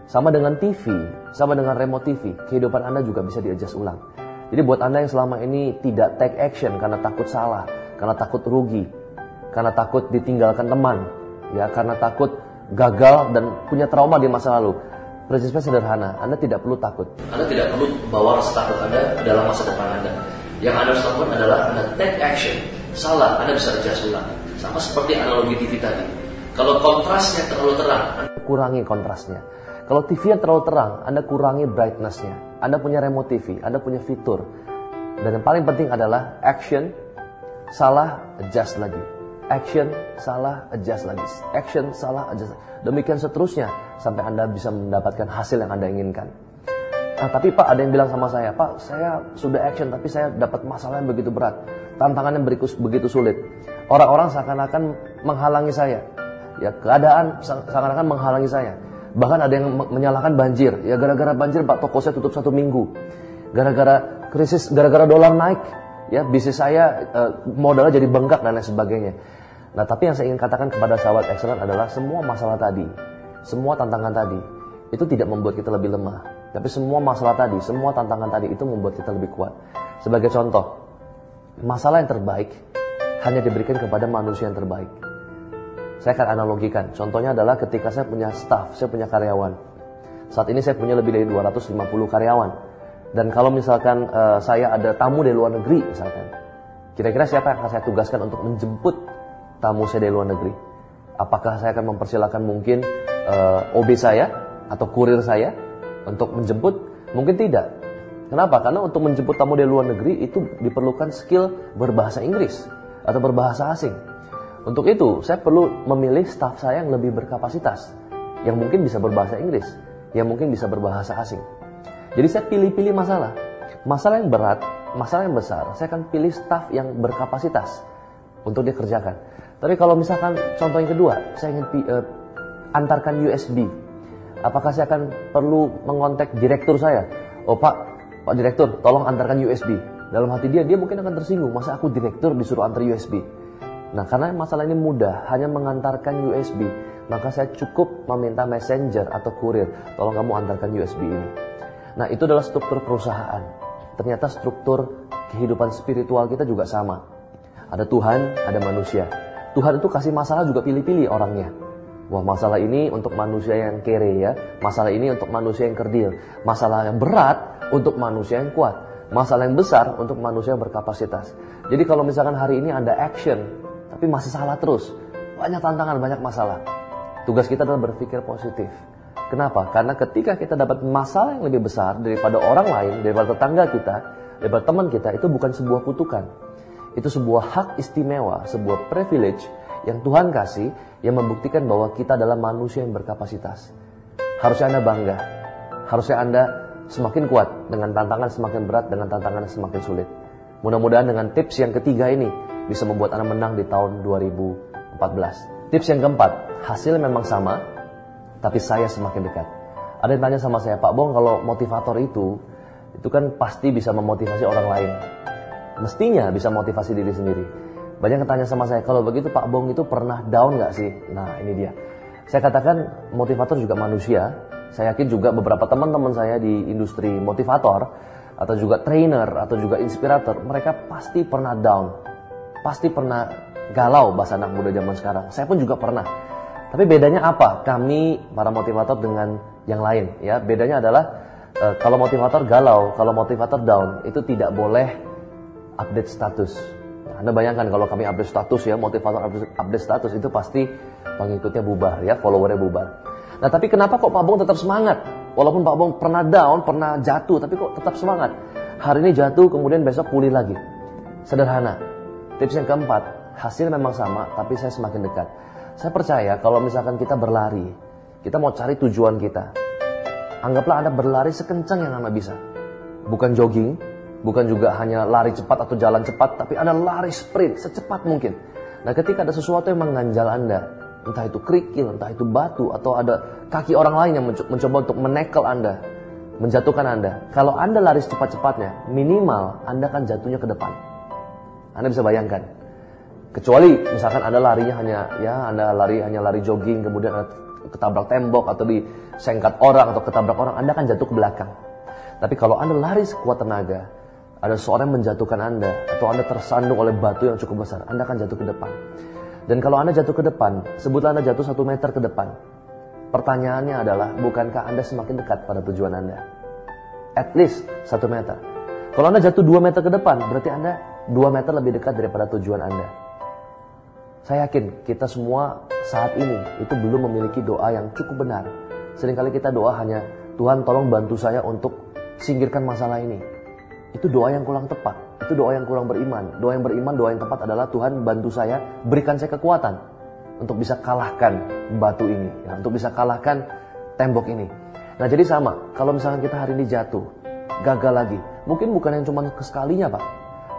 Sama dengan TV, sama dengan remote TV, kehidupan Anda juga bisa di-adjust ulang. Jadi buat Anda yang selama ini tidak take action karena takut salah, karena takut rugi, karena takut ditinggalkan teman, ya, karena takut gagal dan punya trauma di masa lalu. Prinsipnya sederhana, Anda tidak perlu takut. Anda tidak perlu bawa rasa takut Anda dalam masa depan Anda. Yang Anda harus lakukan adalah Anda take action. Salah, Anda bisa adjust ulang. Sama seperti analogi TV tadi. Kalau kontrasnya terlalu terang, Anda kurangi kontrasnya. Kalau TV-nya terlalu terang, Anda kurangi brightness-nya. Anda punya remote TV, Anda punya fitur. Dan yang paling penting adalah action, salah, adjust lagi. Action, salah, adjust lagi. Action, salah, adjust lagi. Demikian seterusnya sampai Anda bisa mendapatkan hasil yang Anda inginkan. Nah, tapi Pak, ada yang bilang sama saya, Pak, saya sudah action tapi saya dapat masalah yang begitu berat. Tantangannya begitu sulit. Orang-orang seakan-akan menghalangi saya. Ya, keadaan seakan-akan menghalangi saya. Bahkan ada yang menyalahkan banjir. Ya, gara-gara banjir Pak, toko saya tutup 1 minggu. Gara-gara krisis, gara-gara dolar naik, ya, bisnis saya modalnya jadi bengkak dan lain sebagainya. Nah, tapi yang saya ingin katakan kepada sahabat excellent adalah semua masalah tadi, semua tantangan tadi, itu tidak membuat kita lebih lemah. Tapi semua masalah tadi, semua tantangan tadi itu membuat kita lebih kuat. Sebagai contoh, masalah yang terbaik hanya diberikan kepada manusia yang terbaik. Saya akan analogikan. Contohnya adalah ketika saya punya staff, saya punya karyawan. Saat ini saya punya lebih dari 250 karyawan. Dan kalau misalkan saya ada tamu dari luar negeri misalkan, kira-kira siapa yang akan saya tugaskan untuk menjemput tamu saya dari luar negeri? Apakah saya akan mempersilahkan mungkin OB saya atau kurir saya untuk menjemput? Mungkin tidak. Kenapa? Karena untuk menjemput tamu dari luar negeri itu diperlukan skill berbahasa Inggris atau berbahasa asing. Untuk itu, saya perlu memilih staf saya yang lebih berkapasitas, yang mungkin bisa berbahasa Inggris, yang mungkin bisa berbahasa asing. Jadi saya pilih-pilih masalah. Masalah yang berat, masalah yang besar, saya akan pilih staf yang berkapasitas untuk dikerjakan. Tapi kalau misalkan contoh yang kedua, saya ingin antarkan USB. Apakah saya akan perlu mengontak direktur saya? Oh Pak Direktur, tolong antarkan USB. Dalam hati dia mungkin akan tersinggung. Masa aku direktur disuruh antar USB? Nah, karena masalah ini mudah, hanya mengantarkan USB, maka saya cukup meminta messenger atau kurir, tolong kamu antarkan USB ini. Nah, itu adalah struktur perusahaan. Ternyata struktur kehidupan spiritual kita juga sama. Ada Tuhan, ada manusia. Tuhan itu kasih masalah juga pilih-pilih orangnya. Wah, masalah ini untuk manusia yang kere ya, masalah ini untuk manusia yang kerdil, masalah yang berat untuk manusia yang kuat, masalah yang besar untuk manusia yang berkapasitas. Jadi kalau misalkan hari ini Anda action, tapi masih salah terus, banyak tantangan, banyak masalah. Tugas kita adalah berpikir positif. Kenapa? Karena ketika kita dapat masalah yang lebih besar daripada orang lain, daripada tetangga kita, daripada teman kita, itu bukan sebuah kutukan. Itu sebuah hak istimewa, sebuah privilege yang Tuhan kasih, yang membuktikan bahwa kita adalah manusia yang berkapasitas. Harusnya Anda bangga. Harusnya Anda semakin kuat dengan tantangan semakin berat, dengan tantangan semakin sulit. Mudah-mudahan dengan tips yang ketiga ini bisa membuat Anda menang di tahun 2014. Tips yang keempat, hasil memang sama, tapi saya semakin dekat. Ada yang tanya sama saya, Pak Bong, kalau motivator itu kan pasti bisa memotivasi orang lain. Mestinya bisa motivasi diri sendiri. Banyak yang tanya sama saya, kalau begitu Pak Bong itu pernah down gak sih? Nah, ini dia. Saya katakan motivator juga manusia. Saya yakin juga beberapa teman-teman saya di industri motivator, atau juga trainer, atau juga inspirator, mereka pasti pernah down. Pasti pernah galau bahasa anak muda zaman sekarang. Saya pun juga pernah. Tapi bedanya apa? Kami para motivator dengan yang lain, ya. Bedanya adalah kalau motivator galau, kalau motivator down, itu tidak boleh update status. Nah, Anda bayangkan kalau kami update status ya, motivator update status itu pasti pengikutnya bubar ya, followernya bubar. Nah, tapi kenapa kok Pak Bong tetap semangat? Walaupun Pak Bong pernah down, pernah jatuh, tapi kok tetap semangat? Hari ini jatuh, kemudian besok pulih lagi. Sederhana. Tips yang keempat, hasil memang sama, tapi saya semakin dekat. Saya percaya kalau misalkan kita berlari, kita mau cari tujuan kita. Anggaplah Anda berlari sekencang yang Anda bisa. Bukan jogging, bukan juga hanya lari cepat atau jalan cepat, tapi Anda lari sprint secepat mungkin. Nah, ketika ada sesuatu yang mengganjal Anda, entah itu kerikil, entah itu batu, atau ada kaki orang lain yang mencoba untuk menekel Anda, menjatuhkan Anda. Kalau Anda lari secepat-cepatnya, minimal Anda akan jatuhnya ke depan. Anda bisa bayangkan. Kecuali misalkan Anda larinya hanya lari jogging, kemudian Anda ketabrak tembok atau disengkat orang atau ketabrak orang, Anda akan jatuh ke belakang. Tapi kalau Anda lari sekuat tenaga, ada seorang yang menjatuhkan Anda atau Anda tersandung oleh batu yang cukup besar, Anda akan jatuh ke depan. Dan kalau Anda jatuh ke depan, sebutlah Anda jatuh 1 meter ke depan. Pertanyaannya adalah, bukankah Anda semakin dekat pada tujuan Anda? At least 1 meter. Kalau Anda jatuh 2 meter ke depan, berarti Anda 2 meter lebih dekat daripada tujuan Anda. Saya yakin kita semua saat ini itu belum memiliki doa yang cukup benar. Seringkali kita doa hanya, Tuhan tolong bantu saya untuk singkirkan masalah ini. Itu doa yang kurang tepat. Itu doa yang kurang beriman. Doa yang beriman, doa yang tepat adalah, Tuhan bantu saya, berikan saya kekuatan untuk bisa kalahkan batu ini, ya, untuk bisa kalahkan tembok ini. Nah jadi sama, kalau misalnya kita hari ini jatuh, gagal lagi, mungkin bukan yang cuma kesekalinya Pak,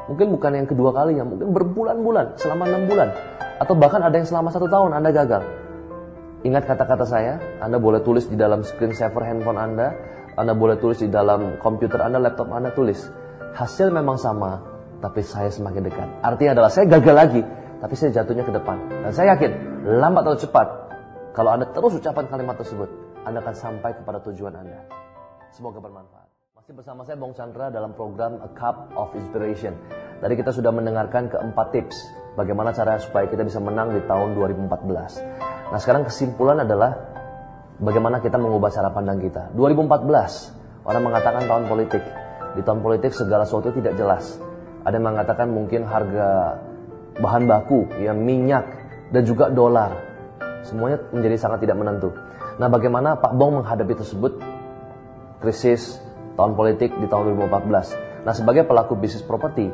mungkin bukan yang kedua kalinya, mungkin berbulan-bulan, selama 6 bulan, atau bahkan ada yang selama 1 tahun Anda gagal. Ingat kata-kata saya, Anda boleh tulis di dalam screensaver handphone Anda boleh tulis di dalam komputer Anda, laptop Anda, tulis. Hasil memang sama, tapi saya semakin dekat. Artinya adalah saya gagal lagi, tapi saya jatuhnya ke depan. Dan saya yakin, lambat atau cepat, kalau Anda terus ucapan kalimat tersebut, Anda akan sampai kepada tujuan Anda. Semoga bermanfaat. Masih bersama saya Bong Chandra dalam program A Cup of Inspiration. Tadi kita sudah mendengarkan keempat tips bagaimana cara supaya kita bisa menang di tahun 2014. Nah sekarang kesimpulan adalah bagaimana kita mengubah cara pandang kita. 2014, orang mengatakan tahun politik. Di tahun politik segala sesuatu tidak jelas. Ada yang mengatakan mungkin harga bahan baku, ya minyak dan juga dolar, semuanya menjadi sangat tidak menentu. Nah bagaimana Pak Bong menghadapi tersebut? Krisis tahun politik di tahun 2014. Nah sebagai pelaku bisnis properti,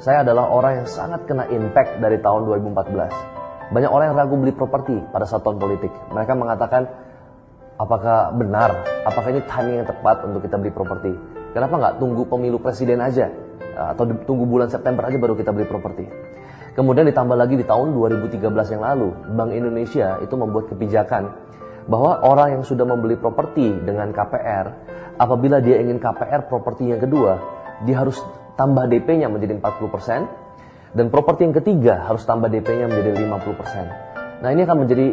saya adalah orang yang sangat kena impact dari tahun 2014. Banyak orang yang ragu beli properti pada saat tahun politik. Mereka mengatakan, apakah benar? Apakah ini timing yang tepat untuk kita beli properti? Kenapa nggak tunggu pemilu presiden aja? Atau tunggu bulan September aja baru kita beli properti? Kemudian ditambah lagi di tahun 2013 yang lalu, Bank Indonesia itu membuat kebijakan bahwa orang yang sudah membeli properti dengan KPR, apabila dia ingin KPR properti yang kedua, dia harus tambah DP-nya menjadi 40%, dan properti yang ketiga harus tambah DP-nya menjadi 50%. Nah ini akan menjadi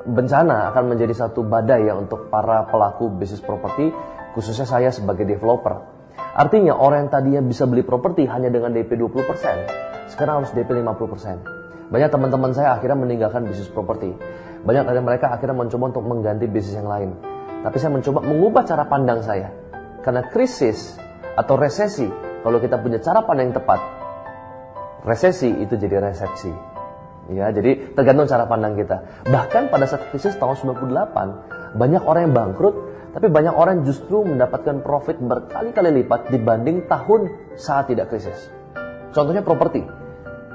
bencana, akan menjadi satu badai ya untuk para pelaku bisnis properti, khususnya saya sebagai developer. Artinya orang yang tadinya bisa beli properti hanya dengan DP 20%, sekarang harus DP 50%. Banyak teman-teman saya akhirnya meninggalkan bisnis properti. Banyak dari mereka akhirnya mencoba untuk mengganti bisnis yang lain. Tapi saya mencoba mengubah cara pandang saya. Karena krisis atau resesi, kalau kita punya cara pandang yang tepat, resesi itu jadi resepsi. Ya, jadi tergantung cara pandang kita. Bahkan pada saat krisis tahun 98, banyak orang yang bangkrut, tapi banyak orang justru mendapatkan profit berkali-kali lipat dibanding tahun saat tidak krisis. Contohnya properti.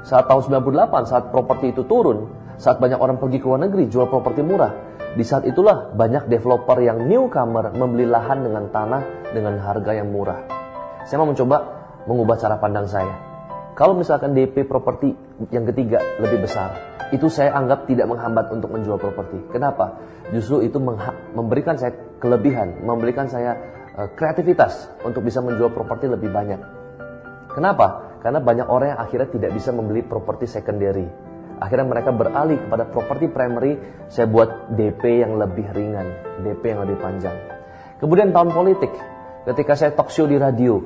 Saat tahun 98, saat properti itu turun, saat banyak orang pergi ke luar negeri jual properti murah, di saat itulah banyak developer yang newcomer membeli lahan dengan tanah dengan harga yang murah. Saya mau mencoba mengubah cara pandang saya. Kalau misalkan DP properti yang ketiga lebih besar, itu saya anggap tidak menghambat untuk menjual properti. Kenapa? Justru itu memberikan saya kelebihan, memberikan saya kreativitas untuk bisa menjual properti lebih banyak. Kenapa? Karena banyak orang yang akhirnya tidak bisa membeli properti secondary. Akhirnya mereka beralih kepada properti primary, saya buat DP yang lebih ringan, DP yang lebih panjang. Kemudian tahun politik, ketika saya talk show di radio,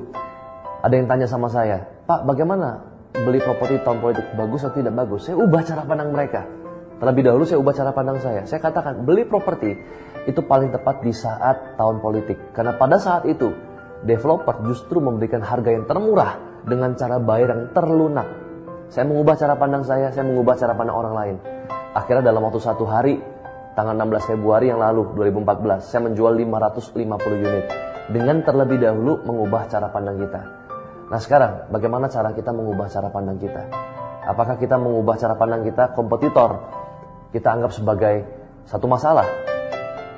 ada yang tanya sama saya, Pak bagaimana beli properti tahun politik, bagus atau tidak bagus? Saya ubah cara pandang mereka. Terlebih dahulu saya ubah cara pandang saya. Saya katakan beli properti itu paling tepat di saat tahun politik. Karena pada saat itu developer justru memberikan harga yang termurah dengan cara bayar yang terlunak. Saya mengubah cara pandang saya mengubah cara pandang orang lain. Akhirnya dalam waktu 1 hari, tanggal 16 Februari yang lalu 2014, saya menjual 550 unit dengan terlebih dahulu mengubah cara pandang kita. Nah sekarang, bagaimana cara kita mengubah cara pandang kita? Apakah kita mengubah cara pandang kita kompetitor kita anggap sebagai satu masalah?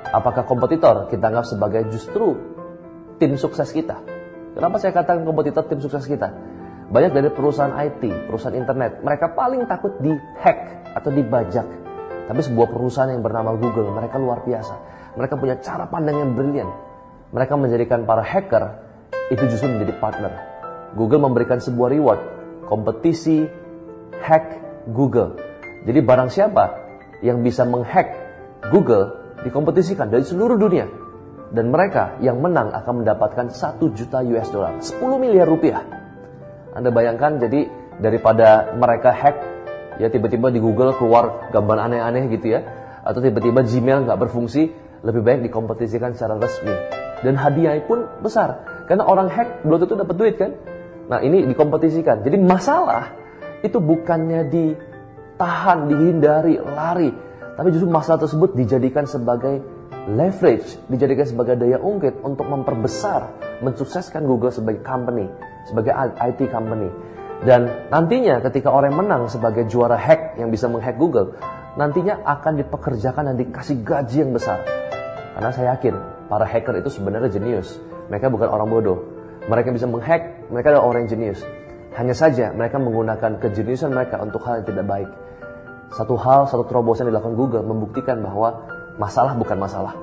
Apakah kompetitor kita anggap sebagai justru tim sukses kita? Kenapa saya katakan kompetitor tim sukses kita? Banyak dari perusahaan IT, perusahaan internet, mereka paling takut di-hack atau dibajak. Tapi sebuah perusahaan yang bernama Google, mereka luar biasa. Mereka punya cara pandang yang brilian. Mereka menjadikan para hacker itu justru menjadi partner. Google memberikan sebuah reward, kompetisi hack Google. Jadi barang siapa yang bisa menghack Google, dikompetisikan dari seluruh dunia. Dan mereka yang menang akan mendapatkan 1 juta US dollar, 10 miliar rupiah. Anda bayangkan, jadi daripada mereka hack, ya tiba-tiba di Google keluar gambar aneh-aneh gitu ya, atau tiba-tiba Gmail nggak berfungsi, lebih baik dikompetisikan secara resmi. Dan hadiahnya pun besar, karena orang hack belum tentu dapat duit kan. Nah ini dikompetisikan. Jadi masalah itu bukannya ditahan, dihindari, lari, tapi justru masalah tersebut dijadikan sebagai leverage, dijadikan sebagai daya ungkit untuk memperbesar, mensukseskan Google sebagai company, sebagai IT company. Dan nantinya ketika orang yang menang sebagai juara hack yang bisa menghack Google, nantinya akan dipekerjakan dan dikasih gaji yang besar. Karena saya yakin para hacker itu sebenarnya jenius. Mereka bukan orang bodoh. Mereka bisa menghack, mereka adalah orang yang jenius. Hanya saja mereka menggunakan kejeniusan mereka untuk hal yang tidak baik. Satu terobosan yang dilakukan Google membuktikan bahwa masalah bukan masalah.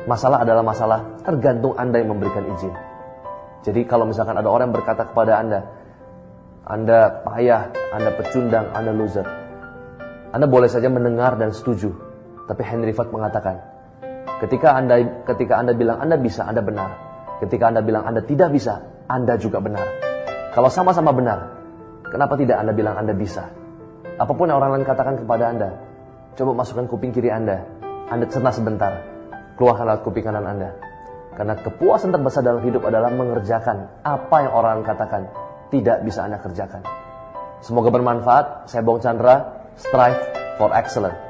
Masalah adalah masalah tergantung Anda yang memberikan izin. Jadi kalau misalkan ada orang yang berkata kepada Anda payah, Anda pecundang, Anda loser, Anda boleh saja mendengar dan setuju. Tapi Henry Ford mengatakan, ketika Anda bilang Anda bisa, Anda benar. Ketika Anda bilang Anda tidak bisa, Anda juga benar. Kalau sama-sama benar, kenapa tidak Anda bilang Anda bisa? Apapun yang orang lain katakan kepada Anda, coba masukkan kuping kiri Anda cerna sebentar, keluarkan lewat kuping kanan Anda. Karena kepuasan terbesar dalam hidup adalah mengerjakan apa yang orang lain katakan tidak bisa Anda kerjakan. Semoga bermanfaat. Saya Bong Chandra, strive for excellence.